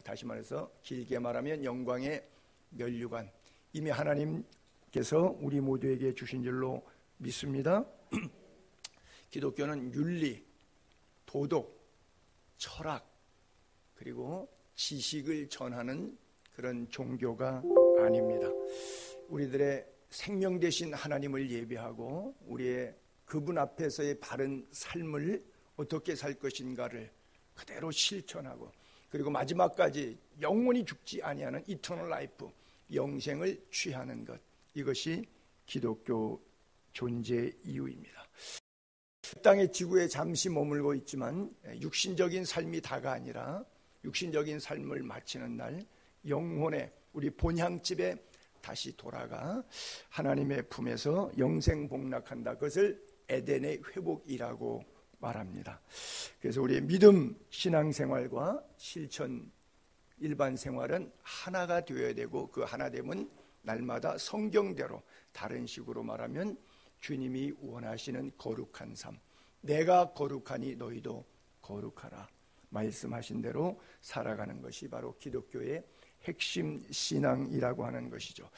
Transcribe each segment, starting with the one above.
다시 말해서 길게 말하면 영광의 면류관, 이미 하나님께서 우리 모두에게 주신 줄로 믿습니다. 기독교는 윤리, 도덕, 철학, 그리고 지식을 전하는 그런 종교가 아닙니다. 우리들의 생명 되신 하나님을 예배하고 우리의 그분 앞에서의 바른 삶을 어떻게 살 것인가를 그대로 실천하고, 그리고 마지막까지 영원히 죽지 아니하는 이터널 라이프, 영생을 취하는 것, 이것이 기독교 존재 이유입니다. 땅의 지구에 잠시 머물고 있지만 육신적인 삶이 다가 아니라 육신적인 삶을 마치는 날 영혼의 우리 본향집에 다시 돌아가 하나님의 품에서 영생복락한다. 그것을 에덴의 회복이라고 말합니다. 그래서 우리의 믿음 신앙생활과 실천 일반 생활은 하나가 되어야 되고, 그 하나됨은 날마다 성경대로, 다른 식으로 말하면 주님이 원하시는 거룩한 삶, 내가 거룩하니 너희도 거룩하라 말씀하신 대로 살아가는 것이 바로 기독교의 핵심 신앙이라고 하는 것이죠.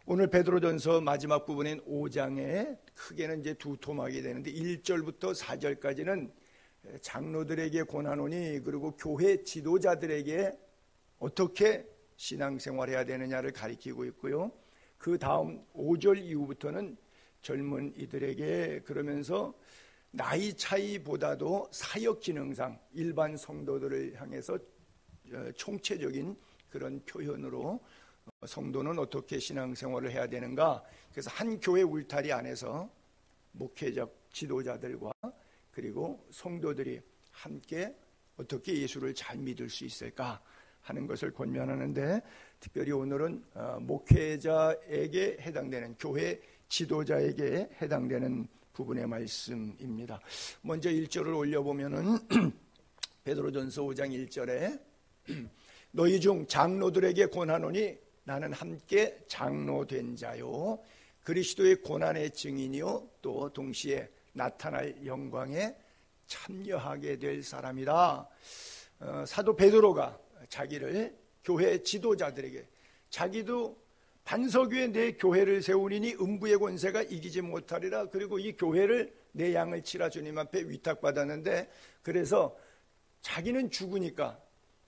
오늘 베드로전서 마지막 부분인 5장에 크게는 이제 두 토막이 되는데 1절부터 4절까지는 장로들에게 권하노니, 그리고 교회 지도자들에게 어떻게 신앙생활해야 되느냐를 가리키고 있고요. 그 다음 5절 이후부터는 젊은 이들에게, 그러면서 나이 차이보다도 사역 기능상 일반 성도들을 향해서 총체적인 그런 표현으로 성도는 어떻게 신앙생활을 해야 되는가, 그래서 한 교회 울타리 안에서 목회적 지도자들과 그리고 성도들이 함께 어떻게 예수를 잘 믿을 수 있을까 하는 것을 권면하는데, 특별히 오늘은 목회자에게 해당되는, 교회 지도자에게 해당되는 부분의 말씀입니다. 먼저 1절을 올려보면은 베드로전서 5장 1절에 너희 중 장로들에게 권하노니 나는 함께 장로된 자요 그리스도의 고난의 증인이요 또 동시에 나타날 영광에 참여하게 될 사람이다. 사도 베드로가 자기를 교회 지도자들에게, 자기도 반석 위에 내 교회를 세우리니 음부의 권세가 이기지 못하리라, 그리고 이 교회를 내 양을 치라 주님 앞에 위탁받았는데, 그래서 자기는 죽으니까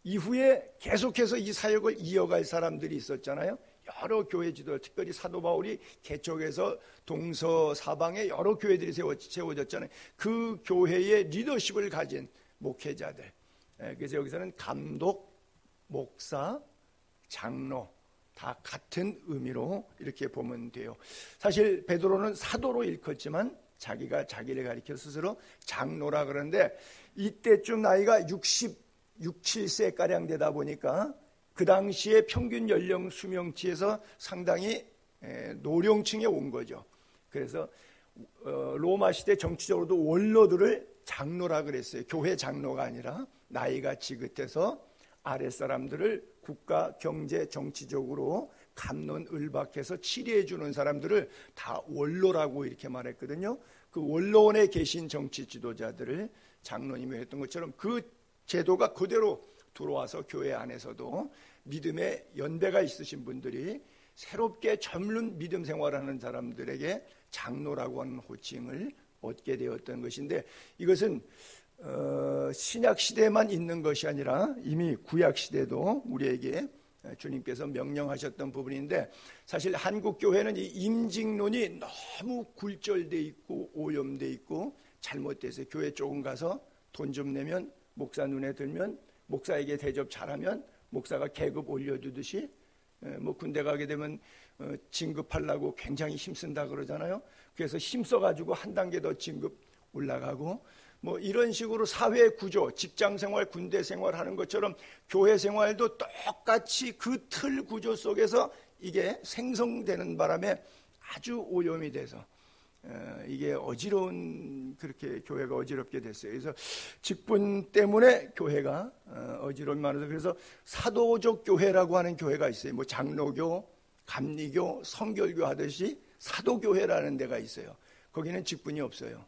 이후에 계속해서 이 사역을 이어갈 사람들이 있었잖아요. 여러 교회 지도, 특별히 사도 바울이 개척해서 동서사방에 여러 교회들이 세워졌잖아요. 그 교회의 리더십을 가진 목회자들, 그래서 여기서는 감독, 목사, 장로 다 같은 의미로 이렇게 보면 돼요. 사실 베드로는 사도로 일컫지만 자기가 자기를 가리켜 스스로 장로라 그러는데, 이때쯤 나이가 67세가량 되다 보니까 그 당시에 평균 연령 수명치에서 상당히 노령층에 온 거죠. 그래서 로마 시대 정치적으로도 원로들을 장로라 그랬어요. 교회 장로가 아니라 나이가 지긋해서 아랫사람들을 국가, 경제, 정치적으로 갑론을박해서 치리해 주는 사람들을 다 원로라고 이렇게 말했거든요. 그 원로원에 계신 정치 지도자들을 장로님이 했던 것처럼 그 제도가 그대로 들어와서 교회 안에서도 믿음의 연배가 있으신 분들이 새롭게 젊은 믿음 생활하는 사람들에게 장로라고 하는 호칭을 얻게 되었던 것인데, 이것은 신약 시대에만 있는 것이 아니라 이미 구약 시대도 우리에게 주님께서 명령하셨던 부분인데, 사실 한국 교회는 이 임직론이 너무 굴절돼 있고 오염돼 있고 잘못돼서 교회 조금 가서 돈 좀 내면, 목사 눈에 들면, 목사에게 대접 잘하면 목사가 계급 올려주듯이, 뭐 군대 가게 되면 진급하려고 굉장히 힘쓴다 그러잖아요. 그래서 힘써가지고 한 단계 더 진급 올라가고, 뭐 이런 식으로 사회 구조, 직장 생활, 군대 생활 하는 것처럼 교회 생활도 똑같이 그 틀 구조 속에서 이게 생성되는 바람에 아주 오염이 돼서 이게 어지러운, 그렇게 교회가 어지럽게 됐어요. 그래서 직분 때문에 교회가 어지러움이 많아서, 그래서 사도적 교회라고 하는 교회가 있어요. 뭐 장로교, 감리교, 성결교 하듯이 사도교회라는 데가 있어요. 거기는 직분이 없어요.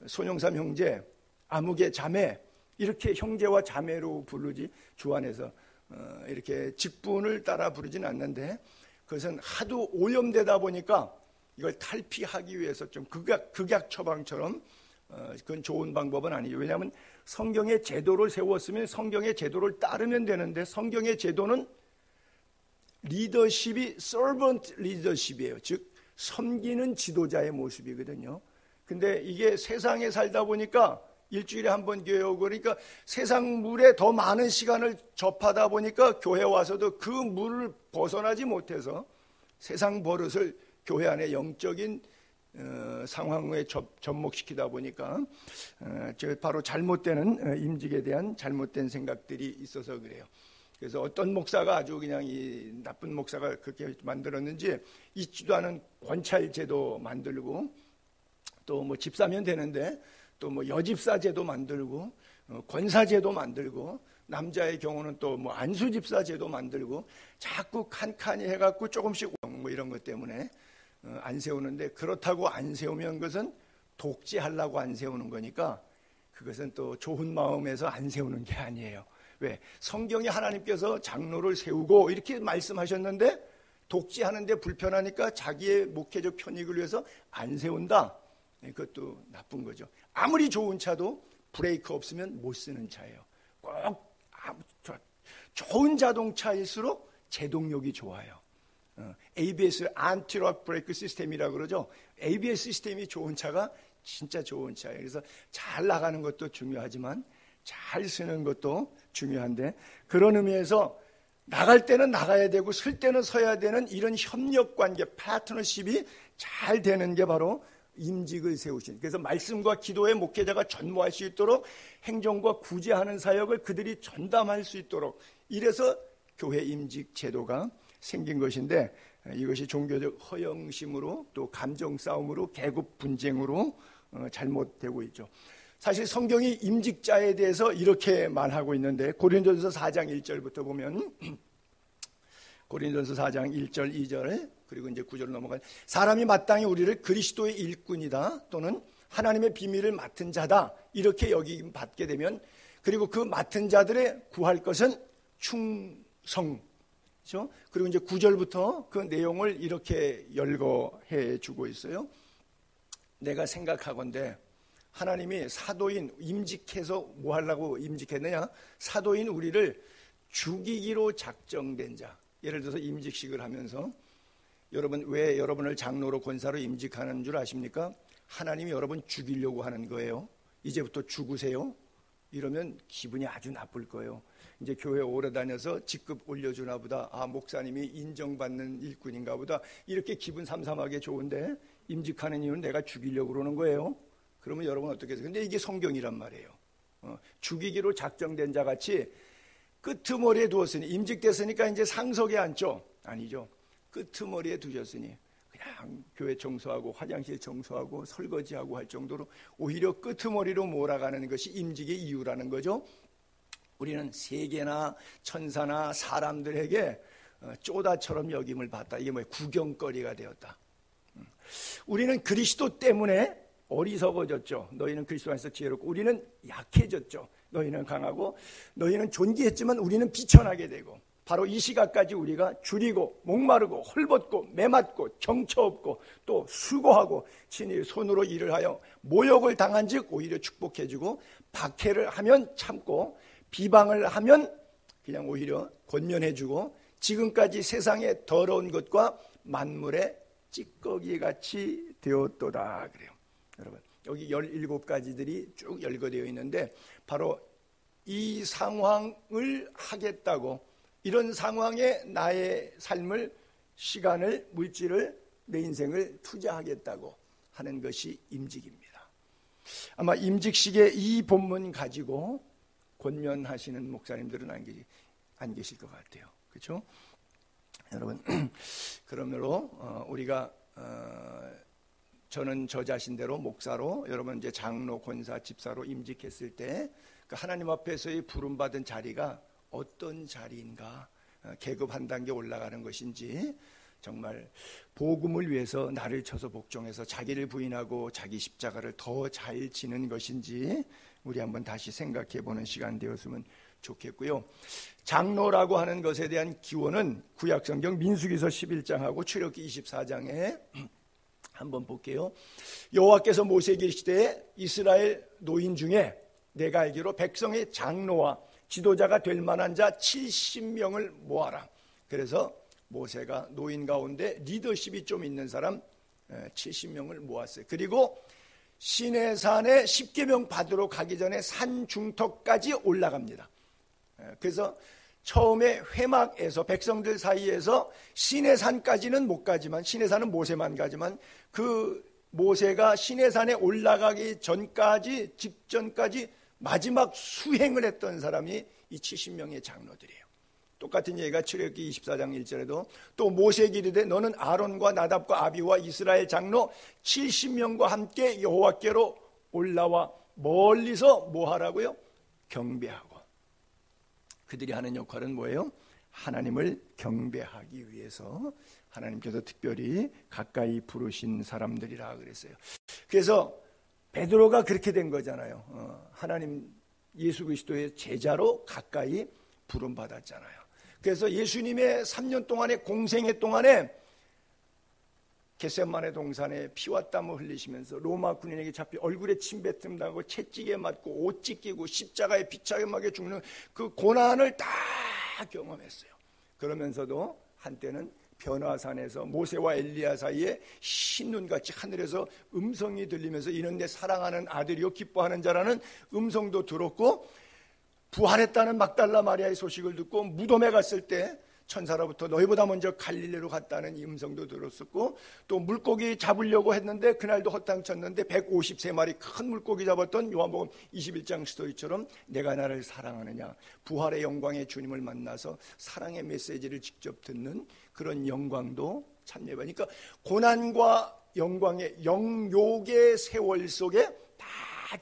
손영삼 형제, 아무개 자매, 이렇게 형제와 자매로 부르지 주 안에서 이렇게 직분을 따라 부르진 않는데 그것은 하도 오염되다 보니까 이걸 탈피하기 위해서 좀 극약 처방처럼 그건 좋은 방법은 아니죠. 왜냐하면 성경의 제도를 세웠으면 성경의 제도를 따르면 되는데 성경의 제도는 리더십이 서번트 리더십이에요. 즉 섬기는 지도자의 모습이거든요. 근데 이게 세상에 살다 보니까 일주일에 한 번 교회 오고 그러니까 세상 물에 더 많은 시간을 접하다 보니까 교회 와서도 그 물을 벗어나지 못해서 세상 버릇을 교회 안에 영적인 상황에 접목시키다 보니까 바로 잘못되는 임직에 대한 잘못된 생각들이 있어서 그래요. 그래서 어떤 목사가 아주 그냥 이 나쁜 목사가 그렇게 만들었는지 있지도 않은 권찰 제도 만들고 또 뭐 집사면 되는데 또 뭐 여집사 제도 만들고 권사 제도 만들고 남자의 경우는 또 뭐 안수 집사 제도 만들고 자꾸 칸칸이 해갖고 조금씩 뭐 이런 것 때문에 안 세우는데 그렇다고 안 세우면 그것은 독재하려고 안 세우는 거니까 그것은 또 좋은 마음에서 안 세우는 게 아니에요. 왜? 성경에 하나님께서 장로를 세우고 이렇게 말씀하셨는데 독재하는데 불편하니까 자기의 목회적 편익을 위해서 안 세운다. 그것도 나쁜 거죠. 아무리 좋은 차도 브레이크 없으면 못 쓰는 차예요. 꼭 좋은 자동차일수록 제동력이 좋아요. ABS 안티락 브레이크 시스템이라고 그러죠. ABS 시스템이 좋은 차가 진짜 좋은 차예요. 그래서 잘 나가는 것도 중요하지만 잘 쓰는 것도 중요한데 그런 의미에서 나갈 때는 나가야 되고 쓸 때는 서야 되는 이런 협력관계 파트너십이 잘 되는 게 바로 임직을 세우신. 그래서 말씀과 기도의 목회자가 전무할 수 있도록 행정과 구제하는 사역을 그들이 전담할 수 있도록 이래서 교회 임직 제도가 생긴 것인데 이것이 종교적 허영심으로 또 감정 싸움으로 계급 분쟁으로 잘못되고 있죠. 사실 성경이 임직자에 대해서 이렇게 말하고 있는데 고린도전서 4장 1절부터 보면 고린도전서 4장 1절 2절 그리고 이제 9절 넘어가요. 사람이 마땅히 우리를 그리스도의 일꾼이다 또는 하나님의 비밀을 맡은 자다 이렇게 여김 받게 되면 그리고 그 맡은 자들의 구할 것은 충성. 그렇죠? 그리고 이제 9절부터 그 내용을 이렇게 열거해 주고 있어요. 내가 생각하건대 하나님이 사도인 임직해서 뭐 하려고 임직했느냐? 사도인 우리를 죽이기로 작정된 자. 예를 들어서 임직식을 하면서 여러분 왜 여러분을 장로로 권사로 임직하는 줄 아십니까? 하나님이 여러분 죽이려고 하는 거예요. 이제부터 죽으세요. 이러면 기분이 아주 나쁠 거예요. 이제 교회 오래 다녀서 직급 올려주나 보다. 아, 목사님이 인정받는 일꾼인가 보다. 이렇게 기분 삼삼하게 좋은데 임직하는 이유는 내가 죽이려고 그러는 거예요. 그러면 여러분 어떻게 해요? 근데 이게 성경이란 말이에요. 죽이기로 작정된 자 같이 끄트머리에 두었으니 임직됐으니까 이제 상석에 앉죠? 아니죠. 끄트머리에 두셨으니 그냥 교회 청소하고 화장실 청소하고 설거지하고 할 정도로 오히려 끄트머리로 몰아가는 것이 임직의 이유라는 거죠. 우리는 세계나 천사나 사람들에게 쪼다처럼 여김을 받다. 이게 뭐예요? 구경거리가 되었다. 우리는 그리스도 때문에 어리석어졌죠. 너희는 그리스도 안에서 지혜롭고 우리는 약해졌죠. 너희는 강하고 너희는 존귀했지만 우리는 비천하게 되고 바로 이 시각까지 우리가 줄이고 목마르고 헐벗고 매맞고 정처 없고 또 수고하고 친히 손으로 일을 하여 모욕을 당한 즉 오히려 축복해주고 박해를 하면 참고 비방을 하면 그냥 오히려 권면해주고 지금까지 세상의 더러운 것과 만물의 찌꺼기같이 되었도다 그래요. 여러분 여기 17가지들이 쭉 열거되어 있는데 바로 이 상황을 하겠다고 이런 상황에 나의 삶을 시간을 물질을 내 인생을 투자하겠다고 하는 것이 임직입니다. 아마 임직식의 이 본문 가지고 권면하시는 목사님들은 안 계실 것 같아요. 그렇죠? 여러분 그러므로 우리가 저는 저 자신대로 목사로 여러분 이제 장로, 권사, 집사로 임직했을 때 그 하나님 앞에서의 부름받은 자리가 어떤 자리인가, 계급 한 단계 올라가는 것인지 정말 복음을 위해서 나를 쳐서 복종해서 자기를 부인하고 자기 십자가를 더 잘 지는 것인지 우리 한번 다시 생각해 보는 시간 되었으면 좋겠고요. 장로라고 하는 것에 대한 기원은 구약성경 민수기서 11장하고 출애굽기 24장에 한번 볼게요. 여호와께서 모세에게 이르시되 이스라엘 노인 중에 내가 알기로 백성의 장로와 지도자가 될 만한 자 70명을 모아라. 그래서 모세가 노인 가운데 리더십이 좀 있는 사람 70명을 모았어요. 그리고 시내산에 십계명 받으러 가기 전에 산 중턱까지 올라갑니다. 그래서 처음에 회막에서 백성들 사이에서 시내산까지는 못 가지만, 시내산은 모세만 가지만, 그 모세가 시내산에 올라가기 전까지, 직전까지 마지막 수행을 했던 사람이 이 70명의 장로들이에요. 똑같은 얘기가 출애굽기 24장 1절에도 또 모세에게 이르되 너는 아론과 나답과 아비와 이스라엘 장로 70명과 함께 여호와께로 올라와 멀리서 뭐 하라고요? 경배하고. 그들이 하는 역할은 뭐예요? 하나님을 경배하기 위해서 하나님께서 특별히 가까이 부르신 사람들이라 그랬어요. 그래서 베드로가 그렇게 된 거잖아요. 하나님 예수 그리스도의 제자로 가까이 부름받았잖아요. 그래서 예수님의 3년 동안의 공생애 동안에 겟세마네 동산에 피와 땀을 흘리시면서 로마 군인에게 잡혀 얼굴에 침뱉음 당하고 채찍에 맞고 옷 찢기고 십자가에 비참하게 죽는 그 고난을 다 경험했어요. 그러면서도 한때는 변화산에서 모세와 엘리야 사이에 신눈같이 하늘에서 음성이 들리면서 이는 내 사랑하는 아들이요 기뻐하는 자라는 음성도 들었고, 부활했다는 막달라 마리아의 소식을 듣고 무덤에 갔을 때 천사로부터 너희보다 먼저 갈릴리로 갔다는 이 음성도 들었었고, 또 물고기 잡으려고 했는데 그날도 허탕쳤는데 153마리 큰 물고기 잡았던 요한복음 21장 스토리처럼 내가 나를 사랑하느냐, 부활의 영광의 주님을 만나서 사랑의 메시지를 직접 듣는 그런 영광도 참여해보니까 고난과 영광의 영욕의 세월 속에 다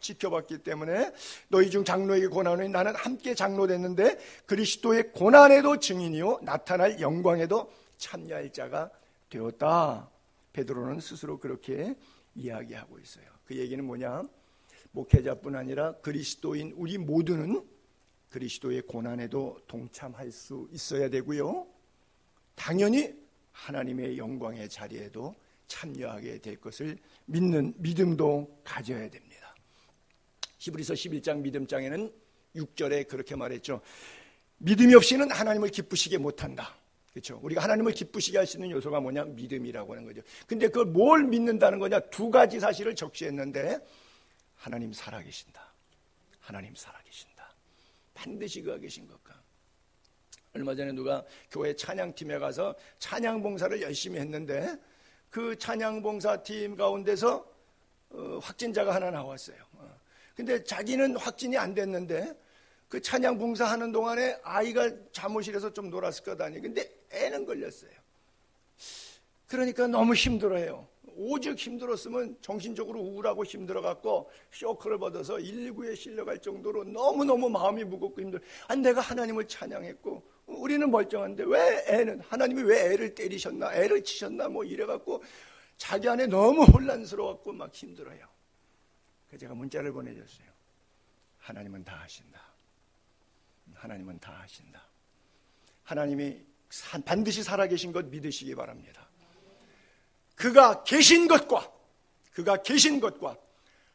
지켜봤기 때문에 너희 중 장로에게 고난을 나는 함께 장로 됐는데 그리스도의 고난에도 증인이요 나타날 영광에도 참여할 자가 되었다. 베드로는 스스로 그렇게 이야기하고 있어요. 그 얘기는 뭐냐? 목회자뿐 아니라 그리스도인 우리 모두는 그리스도의 고난에도 동참할 수 있어야 되고요, 당연히 하나님의 영광의 자리에도 참여하게 될 것을 믿는 믿음도 가져야 됩니다. 히브리서 11장 믿음장에는 6절에 그렇게 말했죠. 믿음이 없이는 하나님을 기쁘시게 못한다. 그렇죠? 우리가 하나님을 기쁘시게 할 수 있는 요소가 뭐냐? 믿음이라고 하는 거죠. 근데 그걸 뭘 믿는다는 거냐? 두 가지 사실을 적시했는데, 하나님 살아계신다. 하나님 살아계신다. 반드시 그가 계신 것과. 얼마 전에 누가 교회 찬양팀에 가서 찬양 봉사를 열심히 했는데 그 찬양 봉사팀 가운데서 확진자가 하나 나왔어요. 근데 자기는 확진이 안 됐는데 그 찬양 봉사하는 동안에 아이가 잠옷실에서 좀 놀았을 거다니. 근데 애는 걸렸어요. 그러니까 너무 힘들어해요. 오죽 힘들었으면 정신적으로 우울하고 힘들어갖고 쇼크를 받아서 119에 실려갈 정도로 너무너무 마음이 무겁고 힘들어. 내가 하나님을 찬양했고 우리는 멀쩡한데 왜 애는, 하나님이 왜 애를 때리셨나, 애를 치셨나 뭐 이래갖고 자기 안에 너무 혼란스러워갖고 막 힘들어요. 그래서 제가 문자를 보내줬어요. 하나님은 다 하신다. 하나님은 다 하신다. 하나님이 반드시 살아계신 것 믿으시기 바랍니다. 그가 계신 것과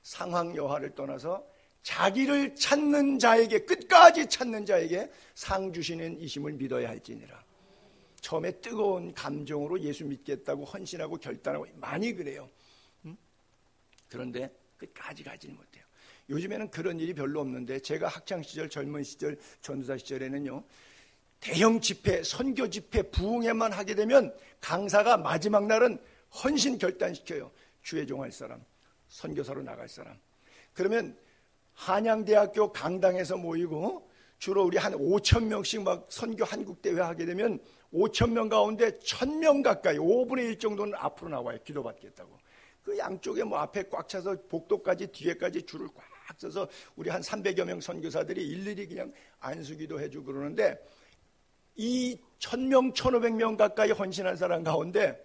상황 여하를 떠나서 자기를 찾는 자에게, 끝까지 찾는 자에게 상 주시는 이심을 믿어야 할지니라. 처음에 뜨거운 감정으로 예수 믿겠다고 헌신하고 결단하고 많이 그래요. 그런데 끝까지 가지는 못해요. 요즘에는 그런 일이 별로 없는데 제가 학창시절, 젊은 시절, 전도사 시절에는요, 대형 집회, 선교 집회, 부흥회만 하게 되면 강사가 마지막 날은 헌신 결단시켜요. 주의 종할 사람, 선교사로 나갈 사람. 그러면 한양대학교 강당에서 모이고 주로 우리 한 5,000명씩 막 선교 한국대회 하게 되면 5,000명 가운데 1,000명 가까이 5분의 1 정도는 앞으로 나와요. 기도받겠다고. 그 양쪽에 뭐 앞에 꽉 차서 복도까지 뒤에까지 줄을 꽉 서서 우리 한 300여 명 선교사들이 일일이 그냥 안수기도 해주고 그러는데, 이 1,000명, 1,500명 가까이 헌신한 사람 가운데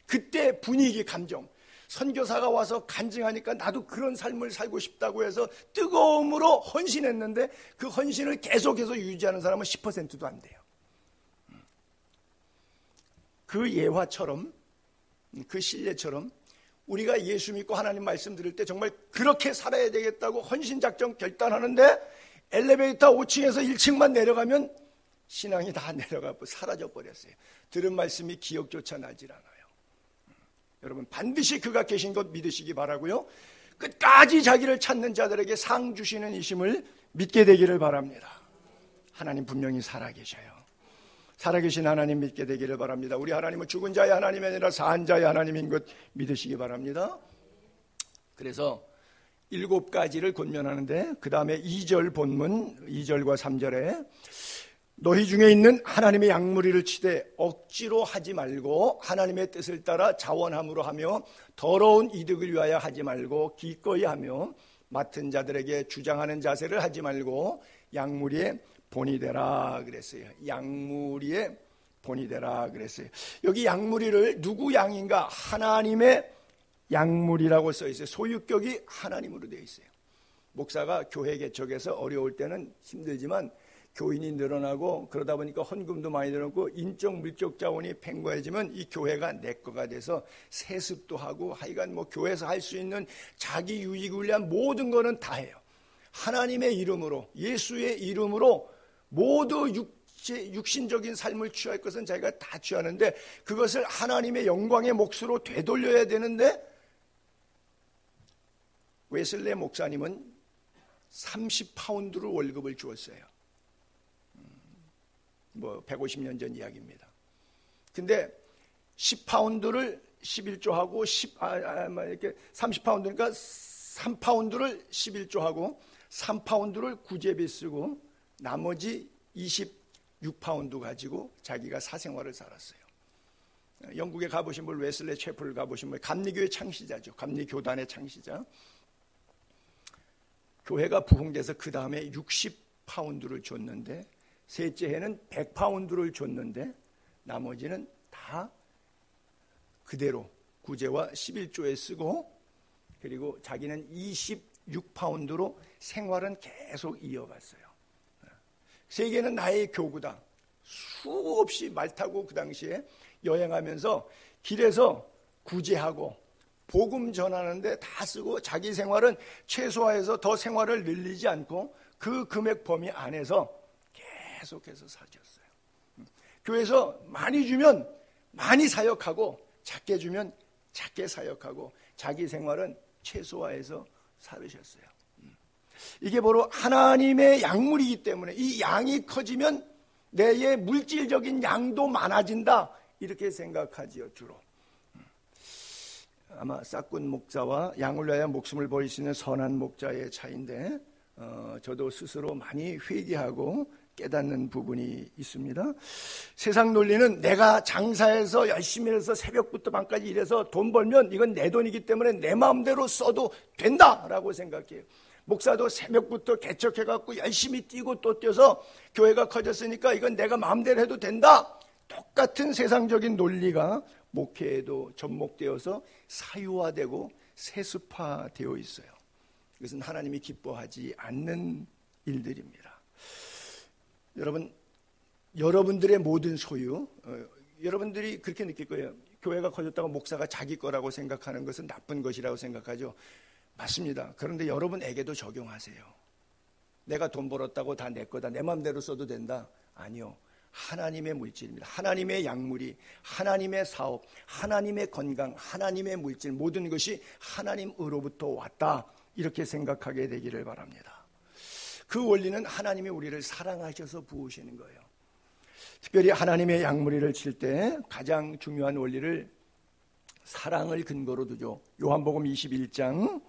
그때 분위기, 감정, 선교사가 와서 간증하니까 나도 그런 삶을 살고 싶다고 해서 뜨거움으로 헌신했는데 그 헌신을 계속해서 유지하는 사람은 10%도 안 돼요. 그 예화처럼, 그 신뢰처럼 우리가 예수 믿고 하나님 말씀 들을 때 정말 그렇게 살아야 되겠다고 헌신작전 결단하는데 엘리베이터 5층에서 1층만 내려가면 신앙이 다 내려가고 사라져 버렸어요. 들은 말씀이 기억조차 나질 않아요. 여러분 반드시 그가 계신 것 믿으시기 바라고요. 끝까지 자기를 찾는 자들에게 상 주시는 이심을 믿게 되기를 바랍니다. 하나님 분명히 살아계셔요. 살아계신 하나님 믿게 되기를 바랍니다. 우리 하나님은 죽은 자의 하나님이 아니라 산 자의 하나님인 것 믿으시기 바랍니다. 그래서 7가지를 권면하는데 그 다음에 2절 본문 2절과 3절에 너희 중에 있는 하나님의 양무리를 치되 억지로 하지 말고 하나님의 뜻을 따라 자원함으로 하며 더러운 이득을 위하여 하지 말고 기꺼이 하며 맡은 자들에게 주장하는 자세를 하지 말고 양무리의 본이 되라 그랬어요. 양무리의 본이 되라 그랬어요. 여기 양무리를 누구 양인가? 하나님의 양무리라고 써 있어요. 소유격이 하나님으로 되어 있어요. 목사가 교회 개척에서 어려울 때는 힘들지만 교인이 늘어나고 그러다 보니까 헌금도 많이 늘어나고 인적 물적 자원이 팽거해지면 이 교회가 내 거가 돼서 세습도 하고 하여간 뭐 교회에서 할 수 있는 자기 유익을 위한 모든 거는 다 해요. 하나님의 이름으로 예수의 이름으로 모두 육신적인 삶을 취할 것은 자기가 다 취하는데 그것을 하나님의 영광의 몫으로 되돌려야 되는데 웨슬레 목사님은 30파운드로 월급을 주었어요. 뭐 150년 전 이야기입니다. 근데 10파운드를 11조하고 30파운드니까 3파운드를 11조하고 3파운드를 구제비 쓰고 나머지 26파운드 가지고 자기가 사생활을 살았어요. 영국에 가보신 분, 웨슬레 채플 가보신 분, 감리교회 창시자죠. 감리교단의 창시자. 교회가 부흥돼서 그 다음에 60파운드를 줬는데 셋째 해는 100파운드를 줬는데 나머지는 다 그대로 구제와 11조에 쓰고 그리고 자기는 26파운드로 생활은 계속 이어갔어요. 세계는 나의 교구다. 수없이 말 타고 그 당시에 여행하면서 길에서 구제하고 복음 전하는데 다 쓰고 자기 생활은 최소화해서 더 생활을 늘리지 않고 그 금액 범위 안에서 계속해서 사셨어요. 교회에서 많이 주면 많이 사역하고 작게 주면 작게 사역하고 자기 생활은 최소화해서 살으셨어요. 이게 바로 하나님의 약물이기 때문에 이 양이 커지면 내의 물질적인 양도 많아진다 이렇게 생각하지요. 주로 아마 싹군 목자와 양을 위하여 목숨을 버릴 수 있는 선한 목자의 차이인데 저도 스스로 많이 회개하고 깨닫는 부분이 있습니다. 세상 논리는 내가 장사해서 열심히 해서 새벽부터 밤까지 일해서 돈 벌면 이건 내 돈이기 때문에 내 마음대로 써도 된다라고 생각해요. 목사도 새벽부터 개척해갖고 열심히 뛰고 또 뛰어서 교회가 커졌으니까 이건 내가 마음대로 해도 된다. 똑같은 세상적인 논리가 목회에도 접목되어서 사유화되고 세습화되어 있어요. 이것은 하나님이 기뻐하지 않는 일들입니다. 여러분, 여러분들의 모든 소유, 여러분들이 그렇게 느낄 거예요. 교회가 커졌다고 목사가 자기 거라고 생각하는 것은 나쁜 것이라고 생각하죠. 맞습니다. 그런데 여러분에게도 적용하세요. 내가 돈 벌었다고 다 내 거다, 내 마음대로 써도 된다. 아니요. 하나님의 물질입니다. 하나님의 약물이, 하나님의 사업, 하나님의 건강, 하나님의 물질, 모든 것이 하나님으로부터 왔다. 이렇게 생각하게 되기를 바랍니다. 그 원리는 하나님이 우리를 사랑하셔서 부으시는 거예요. 특별히 하나님의 약물이를 칠 때 가장 중요한 원리를 사랑을 근거로 두죠. 요한복음 21장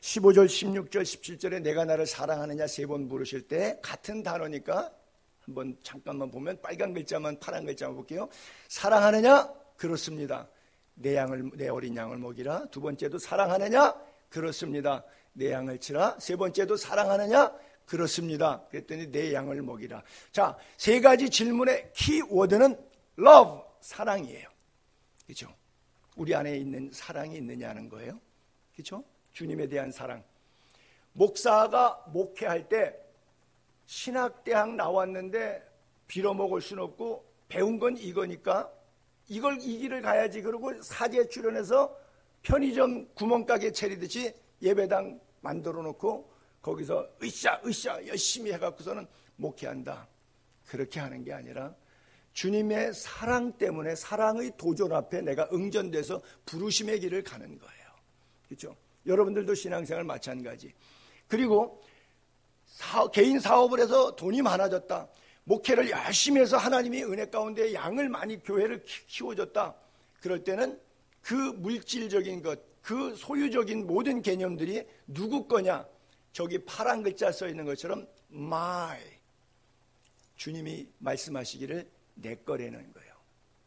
15절, 16절, 17절에 내가 나를 사랑하느냐 3번 물으실 때 같은 단어니까 한번 잠깐만 보면 빨간 글자만 파란 글자만 볼게요. 사랑하느냐? 그렇습니다. 내 어린 양을 먹이라. 두 번째도 사랑하느냐? 그렇습니다. 내 양을 치라. 세 번째도 사랑하느냐? 그렇습니다. 그랬더니 내 양을 먹이라. 자, 3가지 질문의 키워드는 love, 사랑이에요. 그렇죠? 우리 안에 있는 사랑이 있느냐는 거예요. 그렇죠? 주님에 대한 사랑. 목사가 목회할 때 신학대학 나왔는데 빌어먹을 수는 없고 배운 건 이거니까 이걸 이 길을 가야지. 그러고 사제 출연해서 편의점 구멍가게 차리듯이 예배당 만들어 놓고 거기서 으쌰 열심히 해갖고서는 목회한다. 그렇게 하는 게 아니라 주님의 사랑 때문에 사랑의 도전 앞에 내가 응전돼서 부르심의 길을 가는 거예요. 그렇죠? 여러분들도 신앙생활 마찬가지. 그리고 개인 사업을 해서 돈이 많아졌다. 목회를 열심히 해서 하나님이 은혜 가운데 양을 많이 교회를 키워줬다. 그럴 때는 그 물질적인 것, 그 소유적인 모든 개념들이 누구 거냐? 저기 파란 글자 써 있는 것처럼 my, 주님이 말씀하시기를 내 거라는 거예요.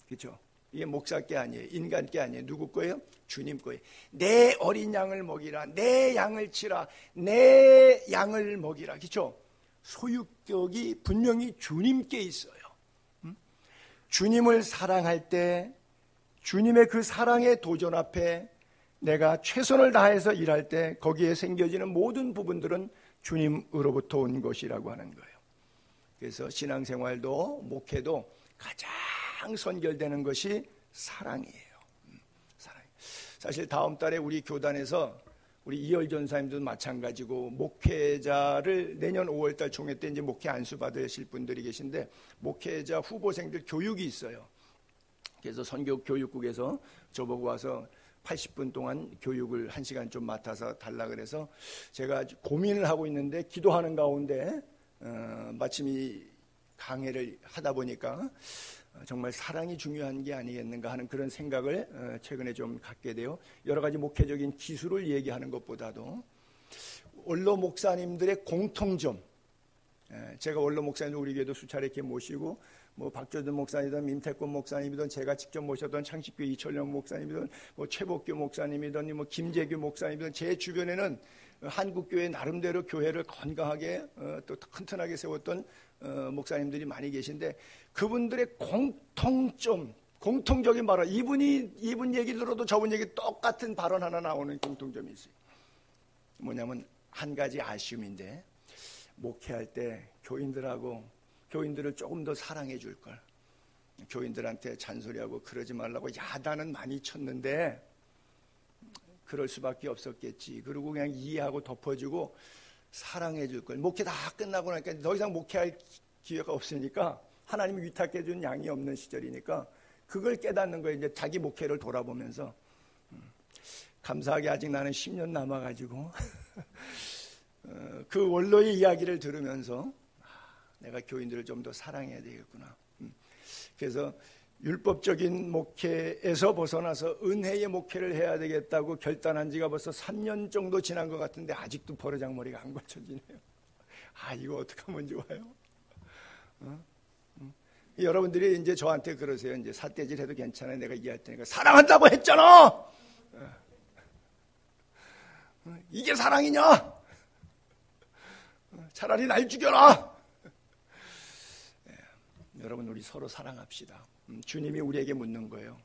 그렇죠? 이게 목사 게 아니에요. 인간 게 아니에요. 누구 거예요? 주님 거예요. 내 어린 양을 먹이라. 내 양을 치라. 내 양을 먹이라. 그렇죠? 소유격이 분명히 주님께 있어요. 주님을 사랑할 때 주님의 그 사랑의 도전 앞에 내가 최선을 다해서 일할 때 거기에 생겨지는 모든 부분들은 주님으로부터 온 것이라고 하는 거예요. 그래서 신앙생활도 목회도 가장 선결되는 것이 사랑이에요. 사랑. 사실 다음 달에 우리 교단에서 우리 이열 전사님도 마찬가지고 목회자를 내년 5월달 총회 때 이제 목회 안수 받으실 분들이 계신데 목회자 후보생들 교육이 있어요. 그래서 선교교육국에서 저보고 와서 80분 동안 교육을 1시간 좀 맡아서 달라 그래서 제가 고민을 하고 있는데 기도하는 가운데 마침 이 강해를 하다 보니까 정말 사랑이 중요한 게 아니겠는가 하는 그런 생각을 최근에 좀 갖게 돼요. 여러 가지 목회적인 기술을 얘기하는 것보다도 원로 목사님들의 공통점, 제가 원로 목사님 우리 교회도 수차례 이렇게 모시고 뭐 박조든 목사님이든 민태권 목사님이든 제가 직접 모셨던 창식교 이철영 목사님이든 뭐 최복규 목사님이든 뭐 김재규 목사님이든 제 주변에는 한국교회 나름대로 교회를 건강하게 또 튼튼하게 세웠던 목사님들이 많이 계신데 그분들의 공통적인 발언, 이분 얘기 들어도 저분 얘기 똑같은 발언 하나 나오는 공통점이 있어요. 뭐냐면 한 가지 아쉬움인데 목회할 때 교인들을 조금 더 사랑해 줄 걸. 교인들한테 잔소리하고 그러지 말라고 야단은 많이 쳤는데 그럴 수밖에 없었겠지. 그리고 그냥 이해하고 덮어주고 사랑해 줄 걸. 목회 다 끝나고 나니까 더 이상 목회할 기회가 없으니까 하나님이 위탁해 준 양이 없는 시절이니까 그걸 깨닫는 거예요. 이제 자기 목회를 돌아보면서 감사하게 아직 나는 10년 남아가지고 그 원로의 이야기를 들으면서 내가 교인들을 좀 더 사랑해야 되겠구나. 그래서 율법적인 목회에서 벗어나서 은혜의 목회를 해야 되겠다고 결단한 지가 벌써 3년 정도 지난 것 같은데 아직도 버르장머리가 안 고쳐지네요. 이거 어떡하면 좋아요? 여러분들이 이제 저한테 그러세요. 이제 삿대질 해도 괜찮아요. 내가 이해할 테니까 사랑한다고 했잖아. 이게 사랑이냐? 차라리 날 죽여라. 여러분 우리 서로 사랑합시다. 주님이 우리에게 묻는 거예요.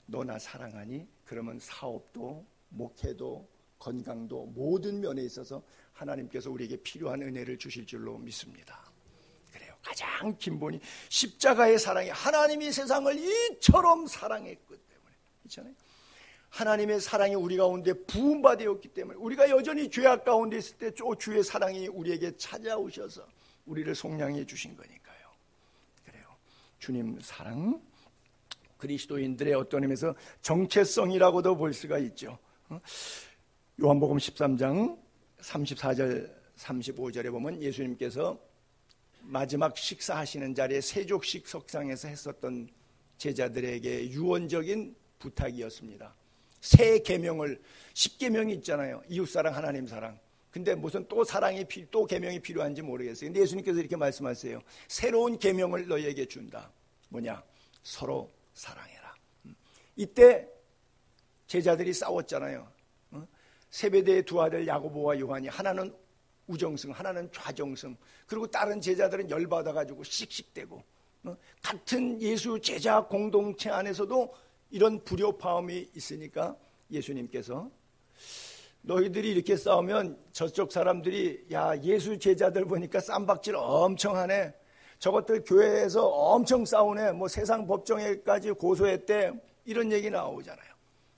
너 나 사랑하니? 그러면 사업도 목회도 건강도 모든 면에 있어서 하나님께서 우리에게 필요한 은혜를 주실 줄로 믿습니다. 그래요. 가장 근본이 십자가의 사랑이 하나님이 세상을 이처럼 사랑했기 때문에 있잖아요. 하나님의 사랑이 우리 가운데 부음받았기 때문에 우리가 여전히 죄악 가운데 있을 때 주의 사랑이 우리에게 찾아오셔서 우리를 속량해 주신 거니까요. 그래요. 주님 사랑, 그리스도인들의 어떤 의미에서 정체성이라고도 볼 수가 있죠. 요한복음 13장 34절 35절에 보면 예수님께서 마지막 식사하시는 자리에 세족식 석상에서 했었던 제자들에게 유언적인 부탁이었습니다. 새 계명을 10계명이 있잖아요. 이웃사랑, 하나님 사랑. 근데 무슨 또 사랑이 또 계명이 필요한지 모르겠어요. 근데 예수님께서 이렇게 말씀하세요. 새로운 계명을 너희에게 준다. 뭐냐? 서로 사랑해라. 이때 제자들이 싸웠잖아요. 세베대의 두 아들 야고보와 요한이 하나는 우정승, 하나는 좌정승. 그리고 다른 제자들은 열받아가지고 씩씩대고 같은 예수 제자 공동체 안에서도 이런 불협화음이 있으니까 예수님께서 너희들이 이렇게 싸우면 저쪽 사람들이 야 예수 제자들 보니까 쌈박질 엄청 하네, 저것들 교회에서 엄청 싸우네, 뭐 세상 법정에까지 고소했대, 이런 얘기 나오잖아요.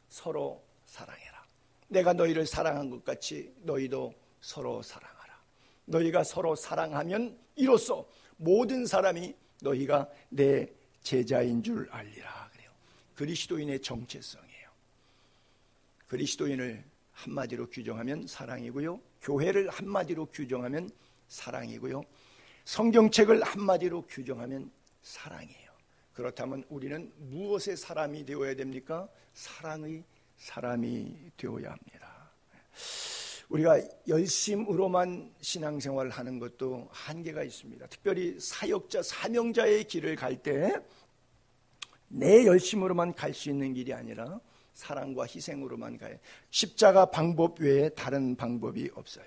서로 사랑해라. 내가 너희를 사랑한 것 같이 너희도 서로 사랑하라. 너희가 서로 사랑하면 이로써 모든 사람이 너희가 내 제자인 줄 알리라. 그래요. 그리스도인의 정체성이에요. 그리스도인을 한마디로 규정하면 사랑이고요, 교회를 한마디로 규정하면 사랑이고요, 성경책을 한마디로 규정하면 사랑이에요. 그렇다면 우리는 무엇의 사람이 되어야 됩니까? 사랑의 사람이 되어야 합니다. 우리가 열심으로만 신앙생활을 하는 것도 한계가 있습니다. 특별히 사역자, 사명자의 길을 갈 때 내 열심으로만 갈 수 있는 길이 아니라 사랑과 희생으로만 가요. 십자가 방법 외에 다른 방법이 없어요.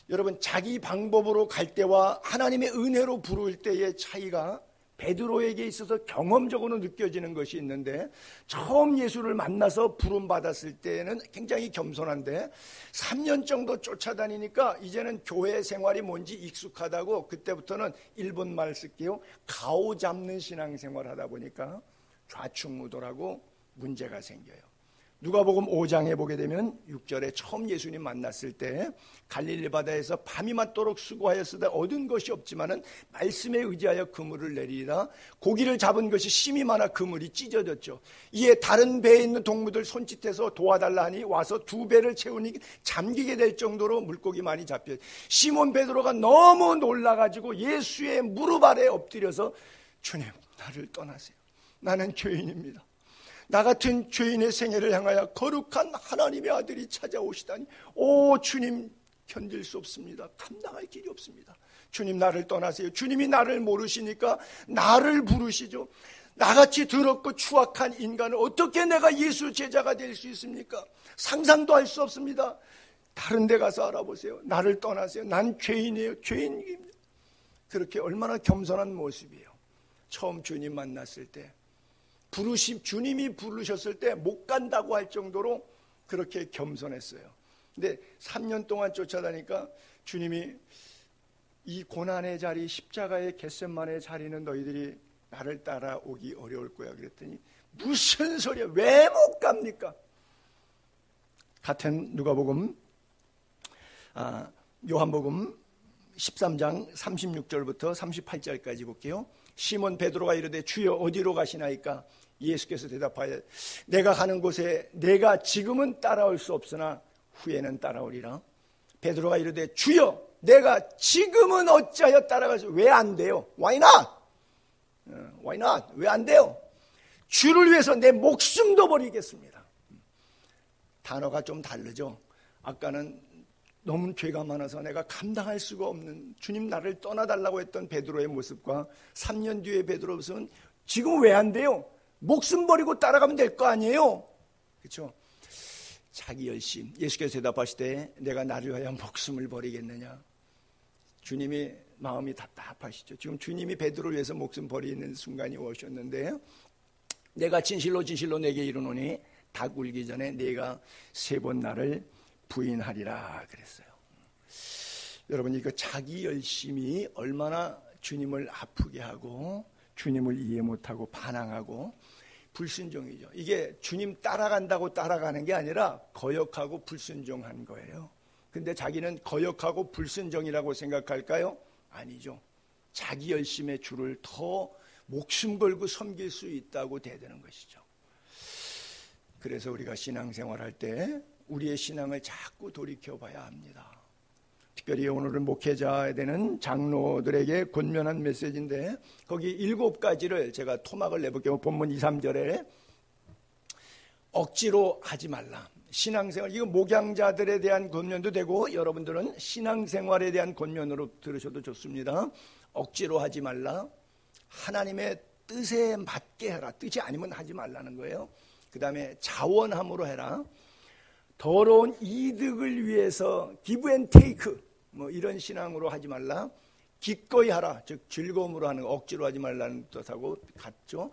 여러분, 자기 방법으로 갈 때와 하나님의 은혜로 부를 때의 차이가 베드로에게 있어서 경험적으로 느껴지는 것이 있는데, 처음 예수를 만나서 부름받았을 때는 굉장히 겸손한데 3년 정도 쫓아다니니까 이제는 교회 생활이 뭔지 익숙하다고, 그때부터는 일본 말 쓸게요, 가오 잡는 신앙생활 하다 보니까 좌충우돌하고 문제가 생겨요. 누가복음 5장에 보게 되면 6절에 처음 예수님 만났을 때 갈릴리 바다에서 밤이 맞도록 수고하였으되 얻은 것이 없지만은 말씀에 의지하여 그물을 내리라. 고기를 잡은 것이 심이 많아 그물이 찢어졌죠. 이에 다른 배에 있는 동무들 손짓해서 도와달라 하니 와서 2배를 채우니 잠기게 될 정도로 물고기 많이 잡혀요. 시몬 베드로가 너무 놀라가지고 예수의 무릎 아래 엎드려서 주님, 나를 떠나세요. 나는 죄인입니다. 나 같은 죄인의 생애를 향하여 거룩한 하나님의 아들이 찾아오시다니, 오 주님, 견딜 수 없습니다. 감당할 길이 없습니다. 주님, 나를 떠나세요. 주님이 나를 모르시니까 나를 부르시죠. 나같이 더럽고 추악한 인간을 어떻게 내가 예수 제자가 될 수 있습니까? 상상도 할 수 없습니다. 다른 데 가서 알아보세요. 나를 떠나세요. 난 죄인이에요. 죄인입니다. 그렇게 얼마나 겸손한 모습이에요. 처음 주님 만났을 때, 주님이 부르셨을 때 못 간다고 할 정도로 그렇게 겸손했어요. 근데 3년 동안 쫓아다니까 주님이 이 고난의 자리, 십자가의 겟세마네의 자리는 너희들이 나를 따라오기 어려울 거야 그랬더니, 무슨 소리야, 왜 못 갑니까? 같은 누가복음, 요한복음 13장 36절부터 38절까지 볼게요. 시몬 베드로가 이르되 주여 어디로 가시나이까? 예수께서 대답하여 내가 가는 곳에 내가 지금은 따라올 수 없으나 후에는 따라오리라. 베드로가 이르되 주여 내가 지금은 어찌하여 따라갈 수, 왜 안 돼요? Why not? Why not? 왜 안 돼요? 주를 위해서 내 목숨도 버리겠습니다. 단어가 좀 다르죠. 아까는 너무 죄가 많아서 내가 감당할 수가 없는, 주님 나를 떠나달라고 했던 베드로의 모습과 3년 뒤의 베드로의 모습은 지금 왜 안 돼요? 목숨 버리고 따라가면 될 거 아니에요? 그렇죠? 자기 열심. 예수께서 대답하시되 내가 나를 위하여 목숨을 버리겠느냐? 주님이 마음이 답답하시죠. 지금 주님이 베드로를 위해서 목숨 버리는 순간이 오셨는데, 내가 진실로 진실로 내게 이르노니 닭 울기 전에 네가 3번 나를 부인하리라 그랬어요. 여러분, 이거 자기 열심이 얼마나 주님을 아프게 하고 주님을 이해 못하고 반항하고 불순종이죠. 이게 주님 따라간다고 따라가는 게 아니라 거역하고 불순종한 거예요. 근데 자기는 거역하고 불순종이라고 생각할까요? 아니죠. 자기 열심의 주를 더 목숨 걸고 섬길 수 있다고 대드는 것이죠. 그래서 우리가 신앙생활할 때 우리의 신앙을 자꾸 돌이켜봐야 합니다. 특별히 오늘은 목회자에 되는 장로들에게 권면한 메시지인데, 거기 7가지를 제가 토막을 내볼게요. 본문 2, 3절에 억지로 하지 말라. 신앙생활, 이거 목양자들에 대한 권면도 되고 여러분들은 신앙생활에 대한 권면으로 들으셔도 좋습니다. 억지로 하지 말라. 하나님의 뜻에 맞게 해라. 뜻이 아니면 하지 말라는 거예요. 그 다음에 자원함으로 해라. 더러운 이득을 위해서 give and take, 뭐 이런 신앙으로 하지 말라. 기꺼이 하라. 즉 즐거움으로 하는 거, 억지로 하지 말라는 뜻하고 같죠.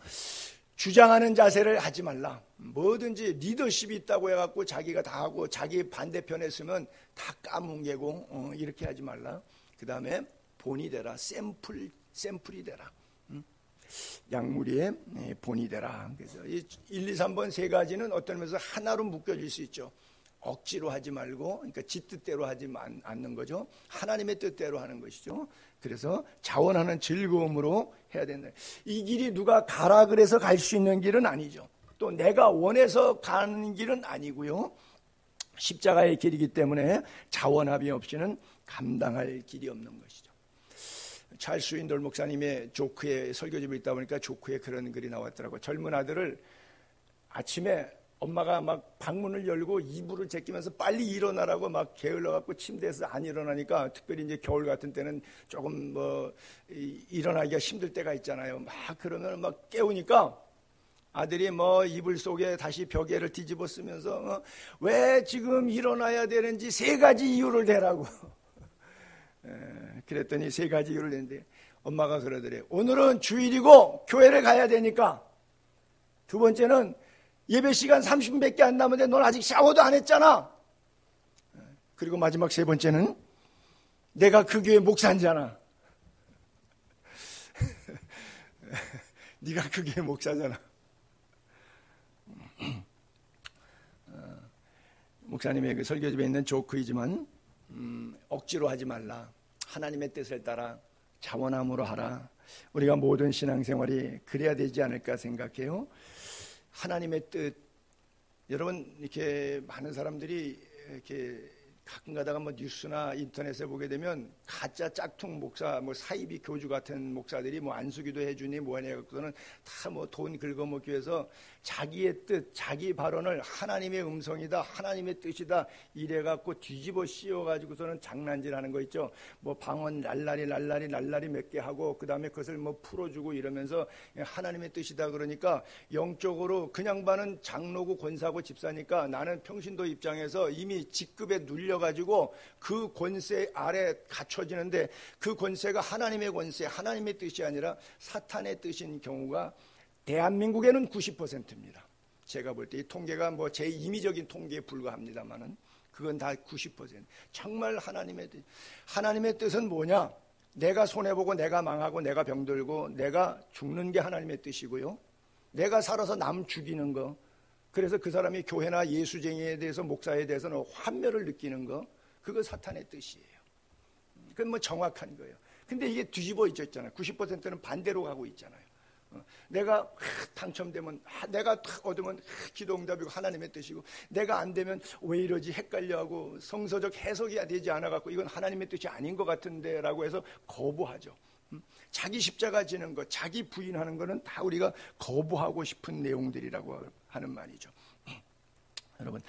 주장하는 자세를 하지 말라. 뭐든지 리더십이 있다고 해갖고 자기가 다 하고 자기 반대편에 서면 다 까뭉개고 이렇게 하지 말라. 그 다음에 본이 되라. 샘플이 되라. 약물이의 본이 되라. 그래서 1, 2, 3번 세 가지는 어떤 면에서 하나로 묶여질 수 있죠. 억지로 하지 말고, 그러니까 지 뜻대로 하지 않는 거죠. 하나님의 뜻대로 하는 것이죠. 그래서 자원하는 즐거움으로 해야 된다. 이 길이 누가 가라 그래서 갈 수 있는 길은 아니죠. 또 내가 원해서 가는 길은 아니고요. 십자가의 길이기 때문에 자원함이 없이는 감당할 길이 없는 것이죠. 찰스 윈돌 목사님의 조크에 설교집을 읽다 보니까 조크에 그런 글이 나왔더라고요. 젊은 아들을 아침에 엄마가 막 방문을 열고 이불을 제끼면서 빨리 일어나라고 막 게을러갖고 침대에서 안 일어나니까, 특별히 이제 겨울 같은 때는 조금 일어나기가 힘들 때가 있잖아요. 막 그러면 막 깨우니까 아들이 이불 속에 다시 벽에를 뒤집어 쓰면서 왜 지금 일어나야 되는지 세 가지 이유를 대라고. 그랬더니 세 가지 이유를 냈는데 엄마가 그러더래요. 오늘은 주일이고 교회를 가야 되니까. 두 번째는 예배 시간 30분밖에 안 남았는데 넌 아직 샤워도 안 했잖아. 그리고 마지막 세 번째는 내가 그 교회 목사잖아. 네가 그 교회 목사잖아. 목사님의 그 설교집에 있는 조크이지만 억지로 하지 말라. 하나님의 뜻을 따라 자원함으로 하라. 우리가 모든 신앙생활이 그래야 되지 않을까 생각해요. 하나님의 뜻, 여러분 이렇게 많은 사람들이 이렇게 가끔 가다가 뉴스나 인터넷에 보게 되면 가짜 짝퉁 목사, 사이비 교주 같은 목사들이 안수기도 해주니 뭐하냐 갖고서는 다 돈 긁어먹기 위해서 자기의 뜻, 자기 발언을 하나님의 음성이다, 하나님의 뜻이다 이래갖고 뒤집어 씌워가지고서는 장난질하는 거 있죠. 방언 날라리 몇 개 하고 그 다음에 그것을 풀어주고 이러면서 하나님의 뜻이다 그러니까 영적으로 그냥 봐는 장로고 권사고 집사니까 나는 평신도 입장에서 이미 직급에 눌려가지고 그 권세 아래 갖춰지는데 그 권세가 하나님의 권세, 하나님의 뜻이 아니라 사탄의 뜻인 경우가 대한민국에는 90%입니다. 제가 볼 때 이 통계가 제 임의적인 통계에 불과합니다만은 그건 다 90%. 정말 하나님의 뜻. 하나님의 뜻은 뭐냐? 내가 손해보고 내가 망하고 내가 병들고 내가 죽는 게 하나님의 뜻이고요. 내가 살아서 남 죽이는 거. 그래서 그 사람이 교회나 예수쟁이에 대해서 목사에 대해서는 환멸을 느끼는 거. 그거 사탄의 뜻이에요. 그건 정확한 거예요. 근데 이게 뒤집어 있잖아요. 90%는 반대로 가고 있잖아요. 내가 당첨되면 내가 얻으면 기도응답이고 하나님의 뜻이고 내가 안 되면 왜 이러지 헷갈려하고 성서적 해석이 되지 않아갖고 이건 하나님의 뜻이 아닌 것 같은데 라고 해서 거부하죠. 자기 십자가 지는 것, 자기 부인하는 것은 다 우리가 거부하고 싶은 내용들이라고 하는 말이죠. 여러분,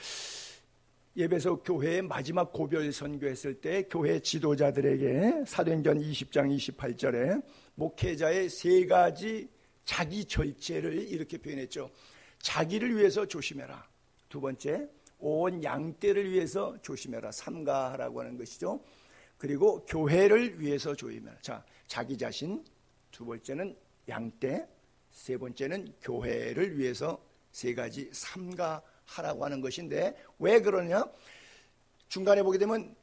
예배소 교회의 마지막 고별 선교했을 때 교회 지도자들에게 사도행전 20장 28절에 목회자의 세 가지 자기 절제를 이렇게 표현했죠. 자기를 위해서 조심해라. 두 번째, 온 양떼를 위해서 조심해라. 삼가하라고 하는 것이죠. 그리고 교회를 위해서 조심해라. 자, 자기 자신, 두 번째는 양떼, 세 번째는 교회를 위해서 세 가지 삼가하라고 하는 것인데 왜 그러냐? 중간에 보게 되면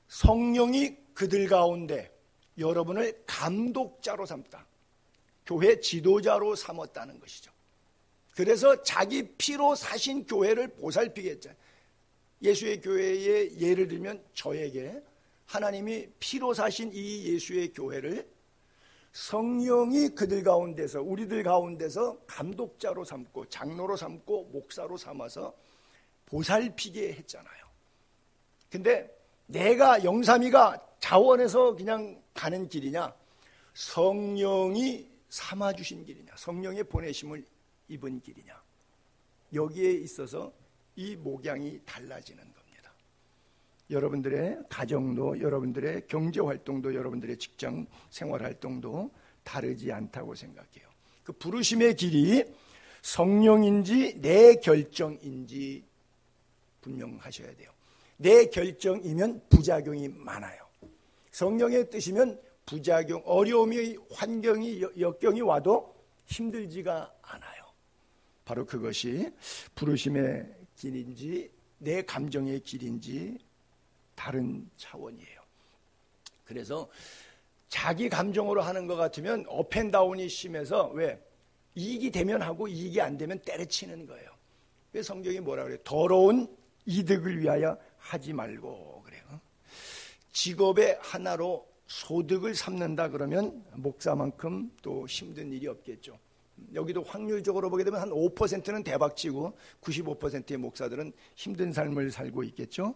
성령이 그들 가운데 여러분을 감독자로 삼다. 교회 지도자로 삼았다는 것이죠. 그래서 자기 피로 사신 교회를 보살피겠잖아요. 예수의 교회의 예를 들면 저에게 하나님이 피로 사신 이 예수의 교회를 성령이 그들 가운데서 우리들 가운데서 감독자로 삼고 장로로 삼고 목사로 삼아서 보살피게 했잖아요. 근데 내가 영삼이가 자원해서 그냥 가는 길이냐, 성령이 삼아주신 길이냐, 성령의 보내심을 입은 길이냐, 여기에 있어서 이 목양이 달라지는 겁니다. 여러분들의 가정도, 여러분들의 경제활동도, 여러분들의 직장 생활활동도 다르지 않다고 생각해요. 그 부르심의 길이 성령인지 내 결정인지 분명하셔야 돼요. 내 결정이면 부작용이 많아요. 성령의 뜻이면 부작용, 어려움이, 환경이, 역경이 와도 힘들지가 않아요. 바로 그것이 부르심의 길인지 내 감정의 길인지 다른 차원이에요. 그래서 자기 감정으로 하는 것 같으면 업앤다운이 심해서 왜? 이익이 되면 하고 이익이 안 되면 때려치는 거예요. 왜 성경이 뭐라 그래요? 더러운 이득을 위하여 하지 말고 그래요. 직업의 하나로 소득을 삼는다 그러면 목사만큼 또 힘든 일이 없겠죠. 여기도 확률적으로 보게 되면 한 5%는 대박치고 95%의 목사들은 힘든 삶을 살고 있겠죠.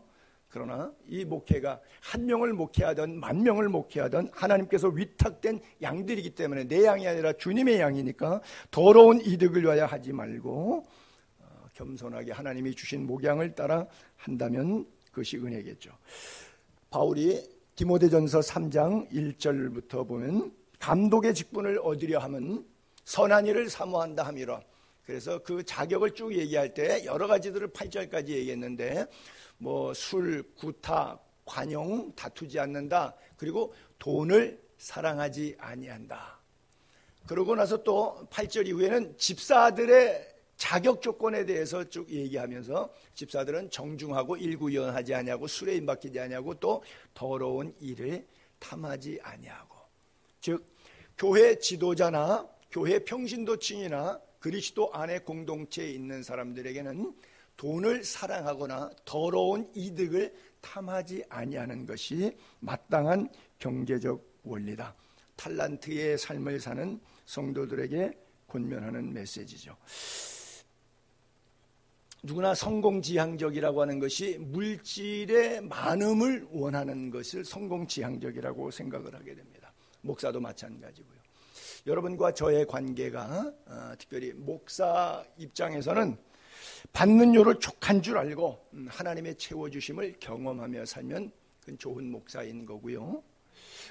그러나 이 목회가 한 명을 목회하든 만 명을 목회하든 하나님께서 위탁된 양들이기 때문에 내 양이 아니라 주님의 양이니까 더러운 이득을 위하여 하지 말고 겸손하게 하나님이 주신 목양을 따라 한다면 그것이 은혜겠죠. 바울이 디모데전서 3장 1절부터 보면 감독의 직분을 얻으려 함은 선한 일을 사모한다 함이라. 그래서 그 자격을 쭉 얘기할 때 여러 가지들을 8절까지 얘기했는데 뭐 술, 구타, 관용, 다투지 않는다. 그리고 돈을 사랑하지 아니한다. 그러고 나서 또 8절 이후에는 집사들의 자격 조건에 대해서 쭉 얘기하면서 집사들은 정중하고 일구연하지 아니하고 술에 임박히지 아니하고 또 더러운 일을 탐하지 아니하고, 즉 교회 지도자나 교회 평신도층이나 그리스도 안에 공동체에 있는 사람들에게는 돈을 사랑하거나 더러운 이득을 탐하지 아니하는 것이 마땅한 경제적 원리다. 탈란트의 삶을 사는 성도들에게 권면하는 메시지죠. 누구나 성공지향적이라고 하는 것이 물질의 많음을 원하는 것을 성공지향적이라고 생각을 하게 됩니다. 목사도 마찬가지고요. 여러분과 저의 관계가 특별히 목사 입장에서는 받는 요를 족한 줄 알고 하나님의 채워주심을 경험하며 살면 그건 좋은 목사인 거고요.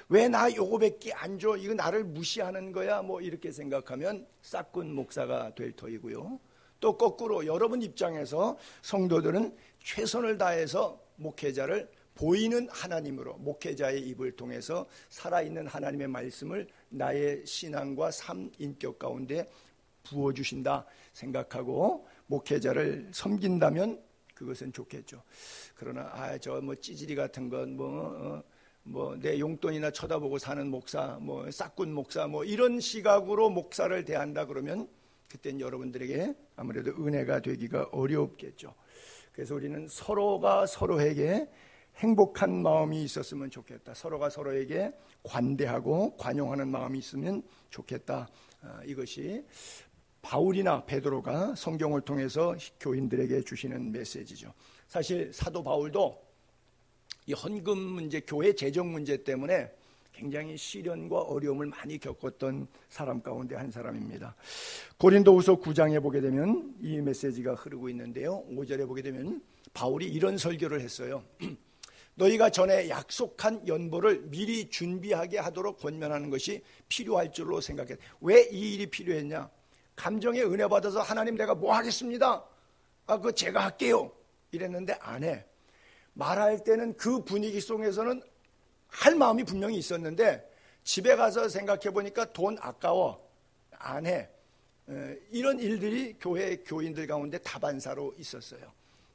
왜 나 요거밖에 안 줘? 이거 나를 무시하는 거야? 뭐 이렇게 생각하면 싹군 목사가 될 터이고요. 또 거꾸로 여러분 입장에서 성도들은 최선을 다해서 목회자를 보이는 하나님으로 목회자의 입을 통해서 살아있는 하나님의 말씀을 나의 신앙과 삶 인격 가운데 부어주신다 생각하고 목회자를 섬긴다면 그것은 좋겠죠. 그러나 저 뭐 찌질이 같은 건 뭐 내 용돈이나 쳐다보고 사는 목사, 뭐 싹군 목사, 뭐 이런 시각으로 목사를 대한다 그러면 그땐 여러분들에게 아무래도 은혜가 되기가 어렵겠죠. 그래서 우리는 서로가 서로에게 행복한 마음이 있었으면 좋겠다. 서로가 서로에게 관대하고 관용하는 마음이 있으면 좋겠다. 이것이 바울이나 베드로가 성경을 통해서 교인들에게 주시는 메시지죠. 사실 사도 바울도 이 헌금 문제, 교회 재정 문제 때문에 굉장히 시련과 어려움을 많이 겪었던 사람 가운데 한 사람입니다. 고린도후서 9장에 보게 되면 이 메시지가 흐르고 있는데요. 5절에 보게 되면 바울이 이런 설교를 했어요. 너희가 전에 약속한 연보를 미리 준비하게 하도록 권면하는 것이 필요할 줄로 생각했다. 왜 이 일이 필요했냐? 감정의 은혜 받아서 하나님 내가 뭐 하겠습니다. 그거 제가 할게요. 이랬는데 안 해. 말할 때는 그 분위기 속에서는 할 마음이 분명히 있었는데 집에 가서 생각해 보니까 돈 아까워. 안 해. 이런 일들이 교회 교인들 가운데 다반사로 있었어요.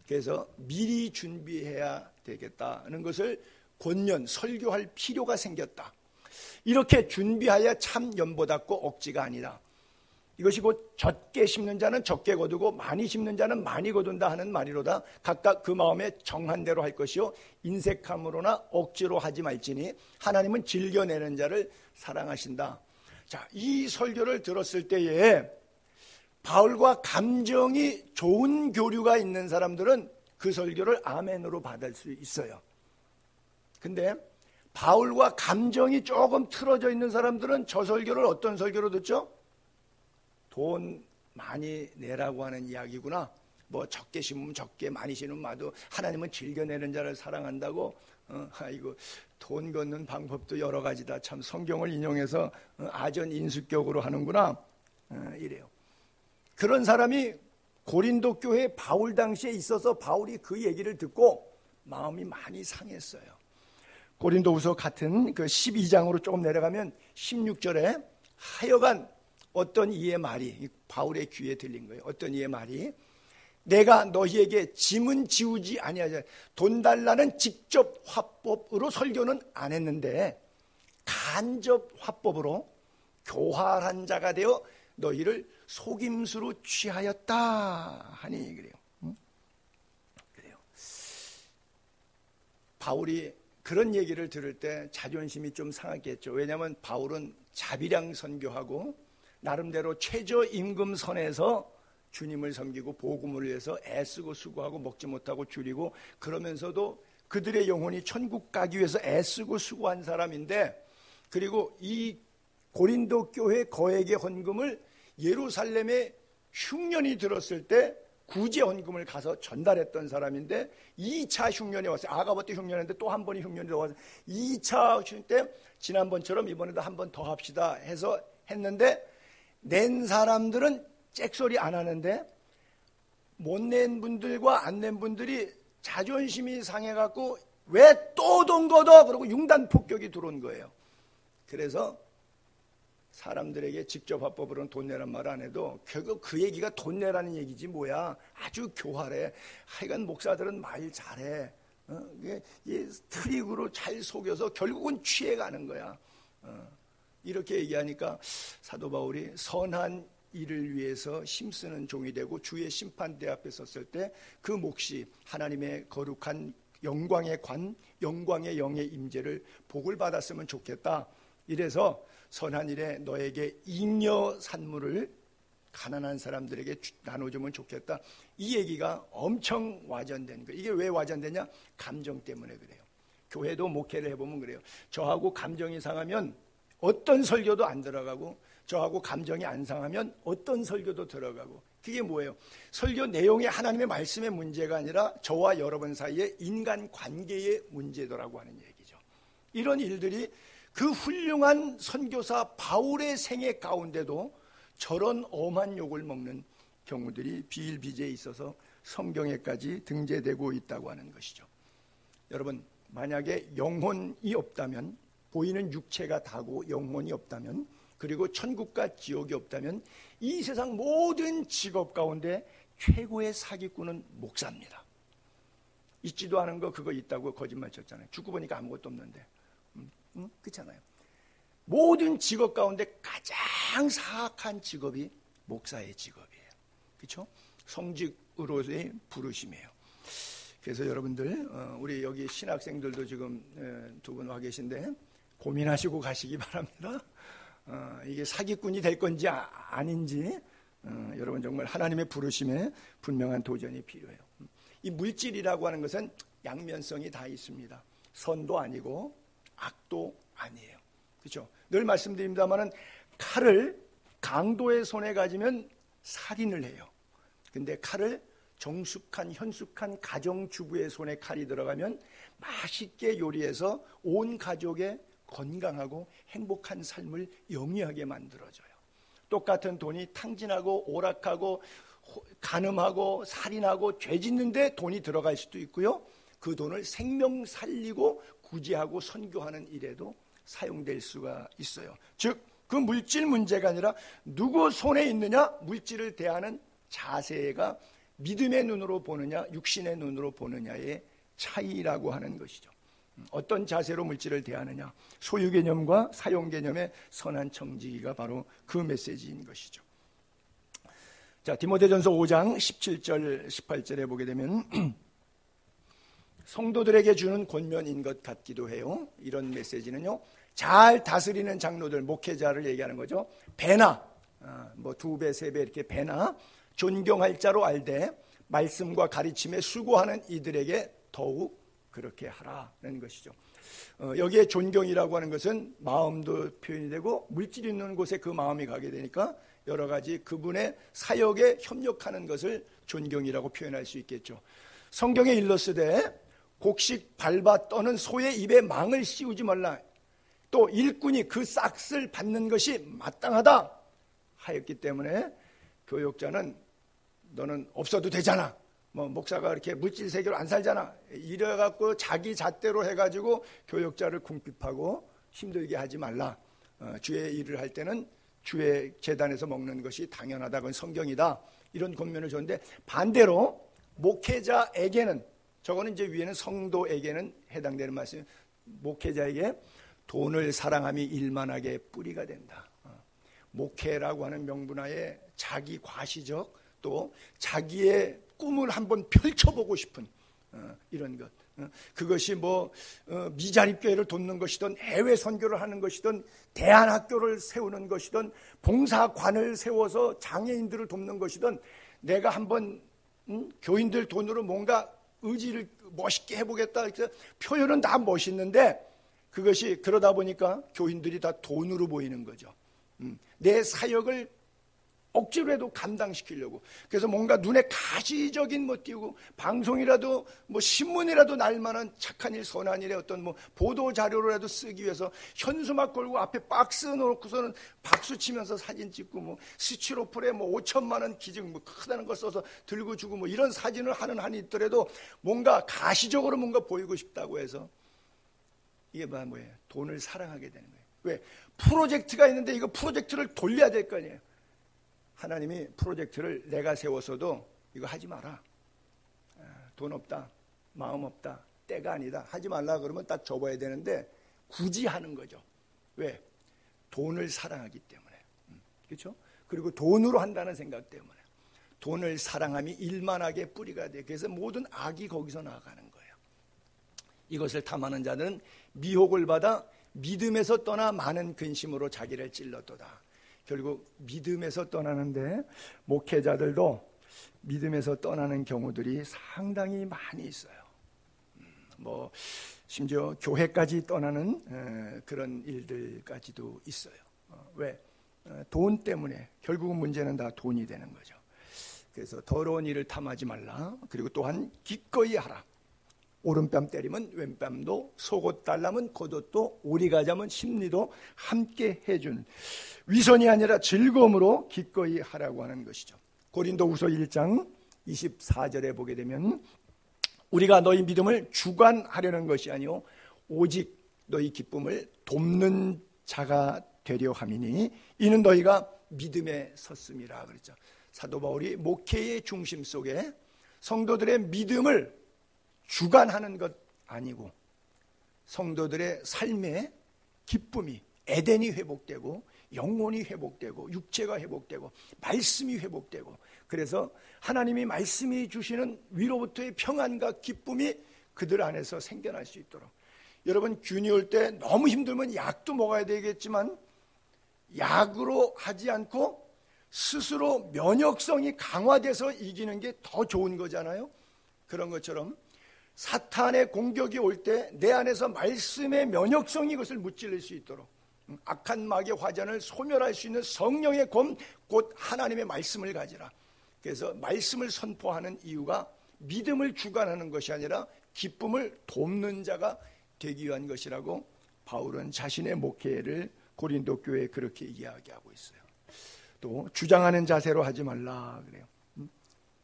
그래서 미리 준비해야 되겠다는 것을 권면, 설교할 필요가 생겼다. 이렇게 준비하여 참 연보답고 억지가 아니다. 이것이 곧 적게 심는 자는 적게 거두고 많이 심는 자는 많이 거둔다 하는 말이로다. 각각 그 마음에 정한 대로 할 것이요 인색함으로나 억지로 하지 말지니 하나님은 즐겨내는 자를 사랑하신다. 자, 이 설교를 들었을 때에 바울과 감정이 좋은 교류가 있는 사람들은 그 설교를 아멘으로 받을 수 있어요. 근데 바울과 감정이 조금 틀어져 있는 사람들은 저 설교를 어떤 설교로 듣죠? 돈 많이 내라고 하는 이야기구나. 뭐 적게 심으면 적게, 많이 심으면 마도 하나님은 즐겨내는 자를 사랑한다고. 아이고, 돈 걷는 방법도 여러 가지다. 참 성경을 인용해서 아전인수격으로 하는구나. 이래요. 그런 사람이 고린도 교회 바울 당시에 있어서 바울이 그 얘기를 듣고 마음이 많이 상했어요. 고린도후서 같은 그 12장으로 조금 내려가면 16절에 하여간 어떤 이의 말이 바울의 귀에 들린 거예요. 어떤 이의 말이 내가 너희에게 짐은 지우지 아니하자. 돈 달라는 직접 화법으로 설교는 안 했는데 간접 화법으로 교활한 자가 되어 너희를 속임수로 취하였다 하니 그래요. 그래요. 바울이 그런 얘기를 들을 때 자존심이 좀 상했겠죠. 왜냐하면 바울은 자비량 선교하고 나름대로 최저임금선에서 주님을 섬기고 복음을 위해서 애쓰고 수고하고 먹지 못하고 줄이고 그러면서도 그들의 영혼이 천국 가기 위해서 애쓰고 수고한 사람인데, 그리고 이 고린도 교회 거액의 헌금을 예루살렘에 흉년이 들었을 때 구제 헌금을 가서 전달했던 사람인데 2차 흉년이 왔어요. 아가버 때 흉년인데 또 한 번이 흉년이 더 왔어요. 2차 흉년 때 지난번처럼 이번에도 한 번 더 합시다 해서 했는데 낸 사람들은 잭소리 안 하는데 못 낸 분들과 안 낸 분들이 자존심이 상해갖고 왜 또 돈 걷어? 그러고 융단 폭격이 들어온 거예요. 그래서 사람들에게 직접 화법으로는 돈 내란 말 안 해도 결국 그 얘기가 돈 내라는 얘기지 뭐야. 아주 교활해. 하여간 목사들은 말 잘해. 트릭으로 잘 속여서 결국은 취해가는 거야. 이렇게 얘기하니까 사도 바울이 선한 일을 위해서 힘쓰는 종이 되고 주의 심판대 앞에 섰을 때 그 몫이 하나님의 거룩한 영광의 관, 영광의 영의 임재를 복을 받았으면 좋겠다. 이래서 선한 일에 너에게 잉여 산물을 가난한 사람들에게 나눠주면 좋겠다. 이 얘기가 엄청 와전된 거예요. 이게 왜 와전되냐? 감정 때문에 그래요. 교회도 목회를 해보면 그래요. 저하고 감정이 상하면 어떤 설교도 안 들어가고, 저하고 감정이 안 상하면 어떤 설교도 들어가고. 그게 뭐예요? 설교 내용이 하나님의 말씀의 문제가 아니라 저와 여러분 사이의 인간 관계의 문제더라고 하는 얘기죠. 이런 일들이 그 훌륭한 선교사 바울의 생애 가운데도 저런 엄한 욕을 먹는 경우들이 비일비재에 있어서 성경에까지 등재되고 있다고 하는 것이죠. 여러분, 만약에 영혼이 없다면, 보이는 육체가 다고 영혼이 없다면, 그리고 천국과 지옥이 없다면 이 세상 모든 직업 가운데 최고의 사기꾼은 목사입니다. 있지도 않은 거 그거 있다고 거짓말 쳤잖아요. 죽고 보니까 아무것도 없는데. 그렇잖아요. 모든 직업 가운데 가장 사악한 직업이 목사의 직업이에요. 그렇죠? 성직으로서의 부르심이에요. 그래서 여러분들, 우리 여기 신학생들도 지금 두 분 와 계신데 고민하시고 가시기 바랍니다. 이게 사기꾼이 될 건지 아닌지, 여러분 정말 하나님의 부르심에 분명한 도전이 필요해요. 이 물질이라고 하는 것은 양면성이 다 있습니다. 선도 아니고 악도 아니에요. 그렇죠? 늘 말씀드립니다만은 칼을 강도의 손에 가지면 살인을 해요. 근데 칼을 정숙한 현숙한 가정주부의 손에 칼이 들어가면 맛있게 요리해서 온 가족의 건강하고 행복한 삶을 영위하게 만들어줘요. 똑같은 돈이 탕진하고 오락하고 간음하고 살인하고 죄 짓는데 돈이 들어갈 수도 있고요. 그 돈을 생명 살리고 구제하고 선교하는 일에도 사용될 수가 있어요. 즉, 그 물질 문제가 아니라 누구 손에 있느냐, 물질을 대하는 자세가 믿음의 눈으로 보느냐 육신의 눈으로 보느냐의 차이라고 하는 것이죠. 어떤 자세로 물질을 대하느냐, 소유 개념과 사용 개념의 선한 청지기가 바로 그 메시지인 것이죠. 자, 디모데전서 5장 17절 18절에 보게 되면 성도들에게 주는 권면인 것 같기도 해요. 이런 메시지는요, 잘 다스리는 장로들, 목회자를 얘기하는 거죠. 배나 뭐 2배, 3배 이렇게 배나 존경할 자로 알되 말씀과 가르침에 수고하는 이들에게 더욱 그렇게 하라는 것이죠. 여기에 존경이라고 하는 것은 마음도 표현이 되고 물질 있는 곳에 그 마음이 가게 되니까 여러 가지 그분의 사역에 협력하는 것을 존경이라고 표현할 수 있겠죠. 성경에 일렀으되 곡식 밟아 떠는 소의 입에 망을 씌우지 말라. 또 일꾼이 그 싹을 받는 것이 마땅하다 하였기 때문에 교역자는 너는 없어도 되잖아. 뭐 목사가 이렇게 물질 세계로 안 살잖아. 이래갖고 자기 잣대로 해가지고 교역자를 궁핍하고 힘들게 하지 말라. 주의 일을 할 때는 주의 제단에서 먹는 것이 당연하다, 그건 성경이다, 이런 권면을 줬는데, 반대로 목회자에게는, 저거는 이제 위에는 성도에게는 해당되는 말씀이에요. 목회자에게 돈을 사랑함이 일만하게 뿌리가 된다. 목회라고 하는 명분하에 자기 과시적, 또 자기의 꿈을 한번 펼쳐보고 싶은 이런 것, 그것이 미자립교회를 돕는 것이든 해외 선교를 하는 것이든 대안학교를 세우는 것이든 봉사관을 세워서 장애인들을 돕는 것이든, 내가 한번 교인들 돈으로 뭔가 의지를 멋있게 해보겠다, 표현은 다 멋있는데 그것이 그러다 보니까 교인들이 다 돈으로 보이는 거죠. 내 사역을 억지로라도 감당시키려고. 그래서 뭔가 눈에 가시적인 띄우고, 방송이라도 신문이라도 날 만한 착한 일, 선한 일의 어떤 보도 자료라도 쓰기 위해서 현수막 걸고 앞에 박스 놓고서는 박수 치면서 사진 찍고, 스티로폴에 5천만 원 기증 크다는 거 써서 들고 주고 이런 사진을 하는 한이 있더라도 뭔가 가시적으로 뭔가 보이고 싶다고 해서, 이게 뭐예요? 돈을 사랑하게 되는 거예요. 왜? 프로젝트가 있는데 이거 프로젝트를 돌려야 될 거 아니에요. 하나님이 프로젝트를 내가 세웠어도 이거 하지 마라, 돈 없다, 마음 없다, 때가 아니다, 하지 말라 그러면 딱 접어야 되는데 굳이 하는 거죠. 왜? 돈을 사랑하기 때문에. 그렇죠? 그리고 돈으로 한다는 생각 때문에. 돈을 사랑함이 일만하게 뿌리가 돼. 그래서 모든 악이 거기서 나아가는 거예요. 이것을 탐하는 자는 미혹을 받아 믿음에서 떠나 많은 근심으로 자기를 찔렀도다. 결국 믿음에서 떠나는데, 목회자들도 믿음에서 떠나는 경우들이 상당히 많이 있어요. 심지어 교회까지 떠나는 그런 일들까지도 있어요. 왜? 돈 때문에. 결국은 문제는 다 돈이 되는 거죠. 그래서 더러운 일을 탐하지 말라. 그리고 또한 기꺼이 하라. 오른뺨 때리면 왼뺨도, 속옷 달라면 겉옷도, 오리가 자면 심리도 함께 해준, 위선이 아니라 즐거움으로 기꺼이 하라고 하는 것이죠. 고린도후서 1장 24절에 보게 되면, 우리가 너희 믿음을 주관하려는 것이 아니요 오직 너희 기쁨을 돕는 자가 되려 함이니 이는 너희가 믿음에 섰음이라 그랬죠. 사도 바울이 목회의 중심 속에 성도들의 믿음을 주관하는 것 아니고, 성도들의 삶의 기쁨이, 에덴이 회복되고 영혼이 회복되고 육체가 회복되고 말씀이 회복되고, 그래서 하나님이 말씀이 주시는 위로부터의 평안과 기쁨이 그들 안에서 생겨날 수 있도록. 여러분, 균이 올 때 너무 힘들면 약도 먹어야 되겠지만, 약으로 하지 않고 스스로 면역성이 강화돼서 이기는 게 더 좋은 거잖아요. 그런 것처럼 사탄의 공격이 올 때 내 안에서 말씀의 면역성이 이것을 무찔릴 수 있도록, 악한 마귀의 화전을 소멸할 수 있는 성령의 검, 곧 하나님의 말씀을 가지라. 그래서 말씀을 선포하는 이유가 믿음을 주관하는 것이 아니라 기쁨을 돕는 자가 되기 위한 것이라고 바울은 자신의 목회를 고린도 교회에 그렇게 이야기하고 있어요. 또 주장하는 자세로 하지 말라 그래요.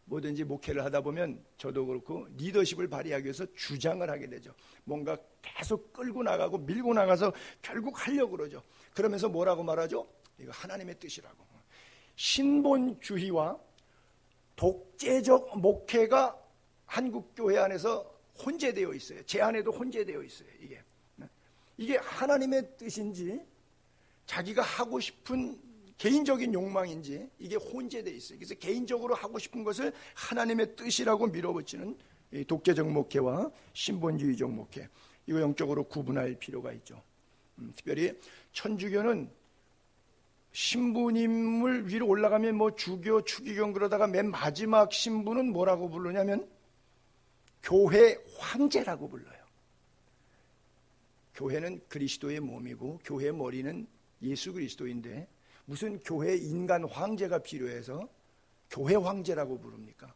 뭐든지 목회를 하다 보면 저도 그렇고 리더십을 발휘하기 위해서 주장을 하게 되죠. 뭔가 계속 끌고 나가고 밀고 나가서 결국 하려고 그러죠. 그러면서 뭐라고 말하죠? 이거 하나님의 뜻이라고. 신본주의와 독재적 목회가 한국 교회 안에서 혼재되어 있어요. 제 안에도 혼재되어 있어요. 이게 하나님의 뜻인지 자기가 하고 싶은 개인적인 욕망인지 이게 혼재되어 있어요. 그래서 개인적으로 하고 싶은 것을 하나님의 뜻이라고 밀어붙이는 독재적 목회와 신본주의적 목회, 이거 영적으로 구분할 필요가 있죠. 특별히 천주교는 신부님을 위로 올라가면 주교, 추기경 그러다가 맨 마지막 신부는 뭐라고 부르냐면 교회 황제라고 불러요. 교회는 그리스도의 몸이고 교회의 머리는 예수 그리스도인데 무슨 교회 인간 황제가 필요해서 교회 황제라고 부릅니까?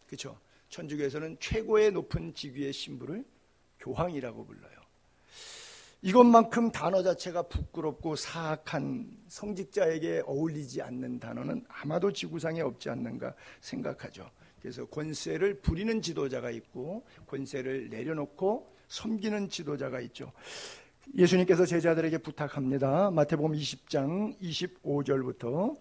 그렇죠? 천주교에서는 최고의 높은 직위의 신부를 교황이라고 불러요. 이것만큼 단어 자체가 부끄럽고 사악한 성직자에게 어울리지 않는 단어는 아마도 지구상에 없지 않는가 생각하죠. 그래서 권세를 부리는 지도자가 있고 권세를 내려놓고 섬기는 지도자가 있죠. 예수님께서 제자들에게 부탁합니다. 마태복음 20장 25절부터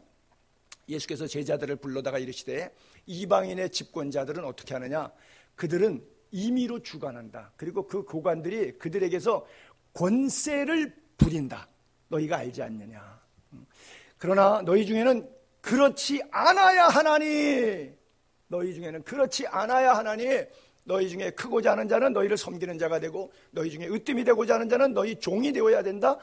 예수께서 제자들을 불러다가 이르시되 이방인의 집권자들은 어떻게 하느냐? 그들은 임의로 주관한다. 그리고 그 고관들이 그들에게서 권세를 부린다. 너희가 알지 않느냐? 그러나 너희 중에는 그렇지 않아야 하나니, 너희 중에는 그렇지 않아야 하나니, 너희 중에 크고자 하는 자는 너희를 섬기는 자가 되고 너희 중에 으뜸이 되고자 하는 자는 너희 종이 되어야 된다.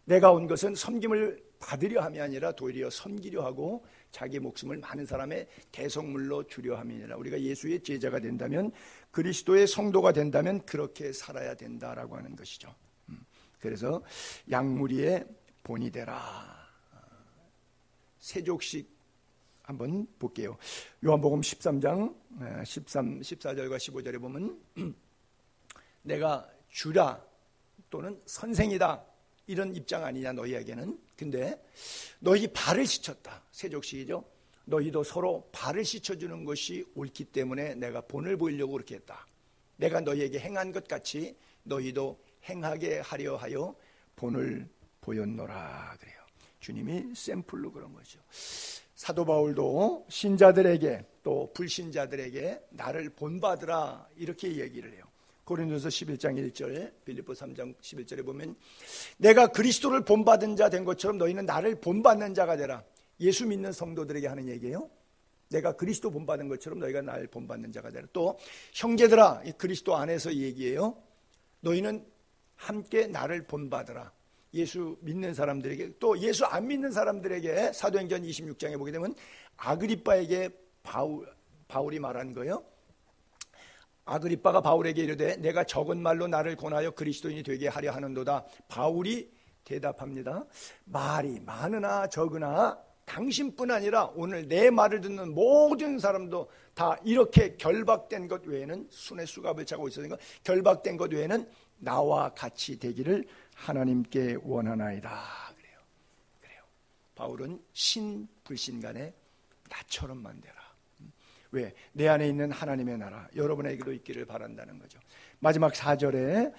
내가 온 것은 섬김을 받으려 함이 아니라 도리어 섬기려 하고 자기 목숨을 많은 사람의 대속물로 주려 함이니라. 우리가 예수의 제자가 된다면, 그리스도의 성도가 된다면 그렇게 살아야 된다라고 하는 것이죠. 그래서 양무리의 본이 되라. 세족식 한번 볼게요. 요한복음 13장 14절과 15절에 보면 내가 주라 또는 선생이다 이런 입장 아니냐 너희에게는. 근데 너희 발을 씻혔다. 세족식이죠. 너희도 서로 발을 씻어주는 것이 옳기 때문에 내가 본을 보이려고 그렇게 했다. 내가 너희에게 행한 것 같이 너희도 행하게 하려 하여 본을 보였노라 그래요. 주님이 샘플로 그런 거죠. 사도 바울도 신자들에게 또 불신자들에게 나를 본받으라 이렇게 얘기를 해요. 고린도서 11장 1절, 빌립보 3장 11절에 보면 내가 그리스도를 본받은 자 된 것처럼 너희는 나를 본받는 자가 되라. 예수 믿는 성도들에게 하는 얘기예요. 내가 그리스도 본받은 것처럼 너희가 나를 본받는 자가 되라. 또 형제들아, 그리스도 안에서 얘기해요. 너희는 함께 나를 본받으라. 예수 믿는 사람들에게, 또 예수 안 믿는 사람들에게 사도행전 26장에 보게 되면 아그리빠에게 바울이 말한 거예요. 아그리빠가 바울에게 이르되 내가 적은 말로 나를 권하여 그리스도인이 되게 하려 하는도다. 바울이 대답합니다. 말이 많으나 적으나 당신뿐 아니라 오늘 내 말을 듣는 모든 사람도 다 이렇게 결박된 것 외에는, 순의 수갑을 차고 있으니까 결박된 것 외에는 나와 같이 되기를 하나님께 원하나이다. 그래요. 바울은 신 불신 간에 나처럼만 되라. 왜? 내 안에 있는 하나님의 나라 여러분에게도 있기를 바란다는 거죠. 마지막 4절에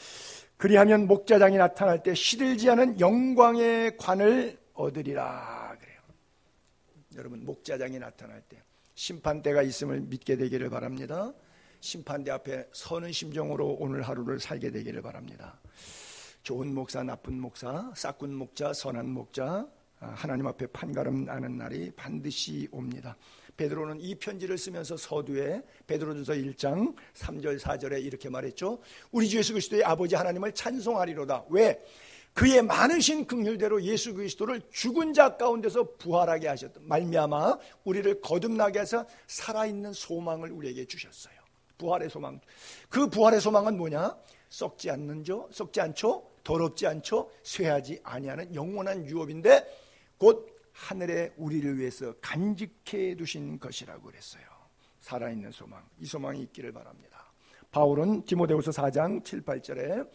그리하면 목자장이 나타날 때 시들지 않은 영광의 관을 얻으리라 그래요. 여러분, 목자장이 나타날 때 심판대가 있음을 믿게 되기를 바랍니다. 심판대 앞에 서는 심정으로 오늘 하루를 살게 되기를 바랍니다. 좋은 목사, 나쁜 목사, 싹군 목자, 선한 목자, 하나님 앞에 판가름 나는 날이 반드시 옵니다. 베드로는 이 편지를 쓰면서 서두에 베드로전서 1장 3절 4절에 이렇게 말했죠. 우리 주 예수 그리스도의 아버지 하나님을 찬송하리로다. 왜? 그의 많으신 긍휼대로 예수 그리스도를 죽은 자 가운데서 부활하게 하셨다. 말미암아 우리를 거듭나게 해서 살아있는 소망을 우리에게 주셨어요. 부활의 소망. 그 부활의 소망은 뭐냐? 썩지 않죠? 더럽지 않죠? 쇠하지 아니하는 영원한 유업인데 곧 하늘에 우리를 위해서 간직해 두신 것이라고 그랬어요. 살아있는 소망. 이 소망이 있기를 바랍니다. 바울은 디모데후서 4장 7, 8절에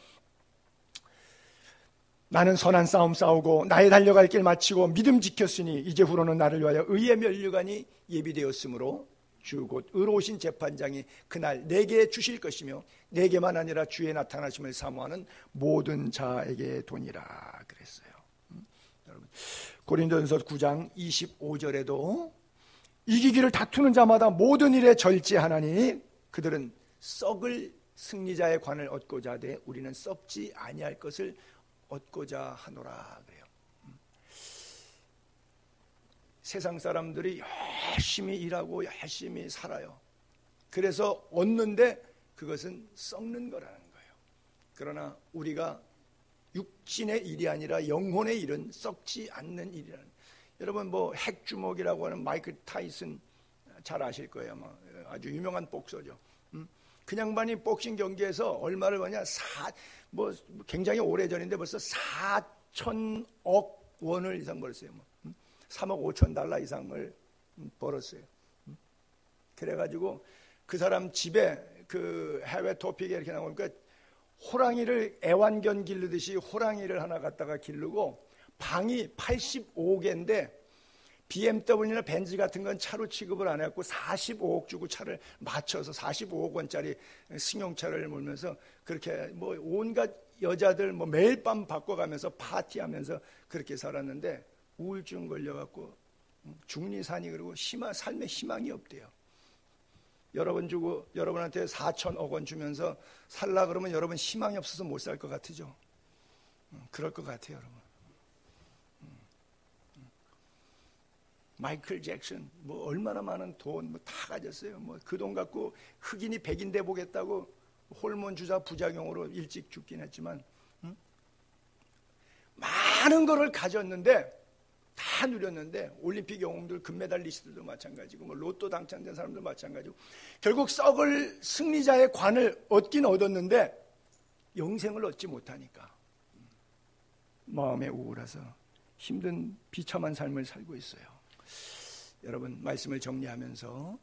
나는 선한 싸움 싸우고 나의 달려갈 길 마치고 믿음 지켰으니 이제후로는 나를 위하여 의의 면류관이 예비되었으므로 주 곧 의로우신 재판장이 그날 내게 주실 것이며 내게만 아니라 주의 나타나심을 사모하는 모든 자에게 도니라 그랬어요. 여러분, 고린도전서 9장 25절에도 이기기를 다투는 자마다 모든 일에 절제하나니 그들은 썩을 승리자의 관을 얻고자 하되 우리는 썩지 아니할 것을 얻고자 하노라 그래요. 세상 사람들이 열심히 일하고 열심히 살아요. 그래서 얻는데 그것은 썩는 거라는 거예요. 그러나 우리가 육신의 일이 아니라 영혼의 일은 썩지 않는 일이라는. 여러분 뭐 핵주먹이라고 하는 마이클 타이슨 잘 아실 거예요. 아주 유명한 복서죠. 그 양반이 복싱 경기에서 얼마를 버냐? 굉장히 오래전인데 벌써 4천억 원을 이상 벌었어요. 3억 5천 달러 이상을 벌었어요. 그래가지고 그 사람 집에 그 해외 토픽에 이렇게 나오니까 호랑이를 애완견 기르듯이 호랑이를 하나 갖다가 기르고 방이 85개인데 BMW나 벤츠 같은 건 차로 취급을 안 해갖고 45억 주고 차를 맞춰서 45억 원짜리 승용차를 몰면서 그렇게 뭐 온갖 여자들 뭐 매일 밤 바꿔가면서 파티하면서 그렇게 살았는데 우울증 걸려갖고 중리산이 그리고 삶에 희망이 없대요. 여러분 주고 여러분한테 4천억 원 주면서 살라 그러면 여러분 희망이 없어서 못 살 것 같으죠? 그럴 것 같아요, 여러분. 마이클 잭슨 뭐 얼마나 많은 돈 뭐 다 가졌어요. 뭐 그 돈 갖고 흑인이 백인 돼 보겠다고 호르몬 주사 부작용으로 일찍 죽긴 했지만 많은 거를 가졌는데 다 누렸는데 올림픽 영웅들 금메달리스트도 마찬가지고 뭐 로또 당첨된 사람들 마찬가지고 결국 썩을 승리자의 관을 얻긴 얻었는데 영생을 얻지 못하니까 마음에 우울해서 힘든 비참한 삶을 살고 있어요. 여러분 말씀을 정리하면서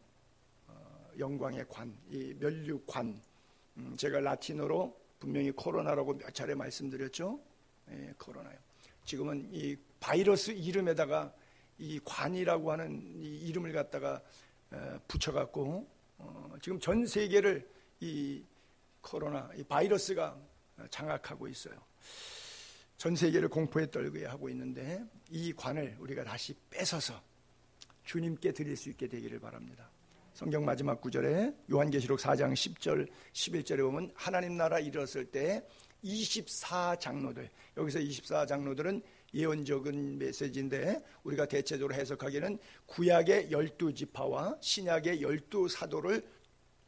영광의 관, 이 면류관, 제가 라틴어로 분명히 코로나라고 몇 차례 말씀드렸죠. 예, 코로나요. 지금은 이 바이러스 이름에다가 이 관이라고 하는 이 이름을 갖다가 붙여갖고 지금 전 세계를 이 코로나, 이 바이러스가 장악하고 있어요. 전 세계를 공포에 떨게 하고 있는데 이 관을 우리가 다시 뺏어서 주님께 드릴 수 있게 되기를 바랍니다. 성경 마지막 구절에 요한계시록 4장 10절 11절에 보면 하나님 나라 이르렀을 때 24장로들, 여기서 24장로들은 예언적인 메시지인데 우리가 대체적으로 해석하기에는 구약의 12지파와 신약의 12사도를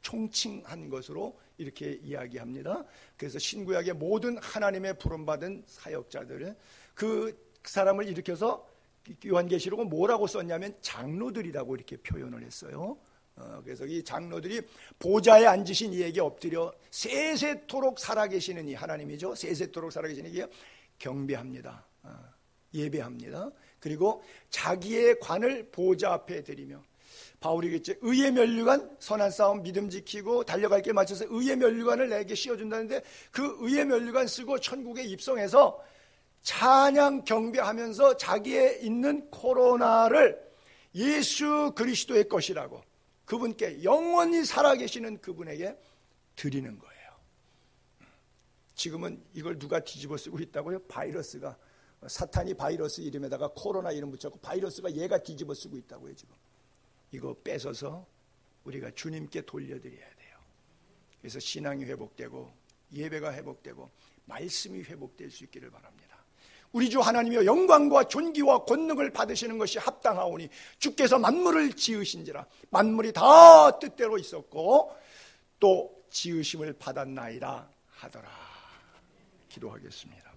총칭한 것으로 이렇게 이야기합니다. 그래서 신구약의 모든 하나님의 부름받은 사역자들, 그 사람을 일으켜서 요한계시록은 뭐라고 썼냐면 장로들이라고 이렇게 표현을 했어요. 그래서 이 장로들이 보좌에 앉으신 이에게 엎드려 세세토록 살아계시는 이 하나님이죠. 세세토록 살아계시는 이에게 경배합니다. 예배합니다. 그리고 자기의 관을 보좌 앞에 드리며 바울이 그랬죠. 의의 면류관, 선한 싸움, 믿음 지키고 달려갈 길 맞춰서 의의 면류관을 내게 씌워준다는데 그 의의 면류관 쓰고 천국에 입성해서 찬양 경배하면서 자기의 있는 코로나를 예수 그리스도의 것이라고 그분께 영원히 살아계시는 그분에게 드리는 거예요. 지금은 이걸 누가 뒤집어 쓰고 있다고요? 바이러스가, 사탄이 바이러스 이름에다가 코로나 이름 붙였고 바이러스가 얘가 뒤집어 쓰고 있다고요. 지금 이거 뺏어서 우리가 주님께 돌려드려야 돼요. 그래서 신앙이 회복되고 예배가 회복되고 말씀이 회복될 수 있기를 바랍니다. 우리 주 하나님이여 영광과 존귀와 권능을 받으시는 것이 합당하오니 주께서 만물을 지으신지라. 만물이 다 뜻대로 있었고 또 지으심을 받았나이다 하더라. 기도하겠습니다.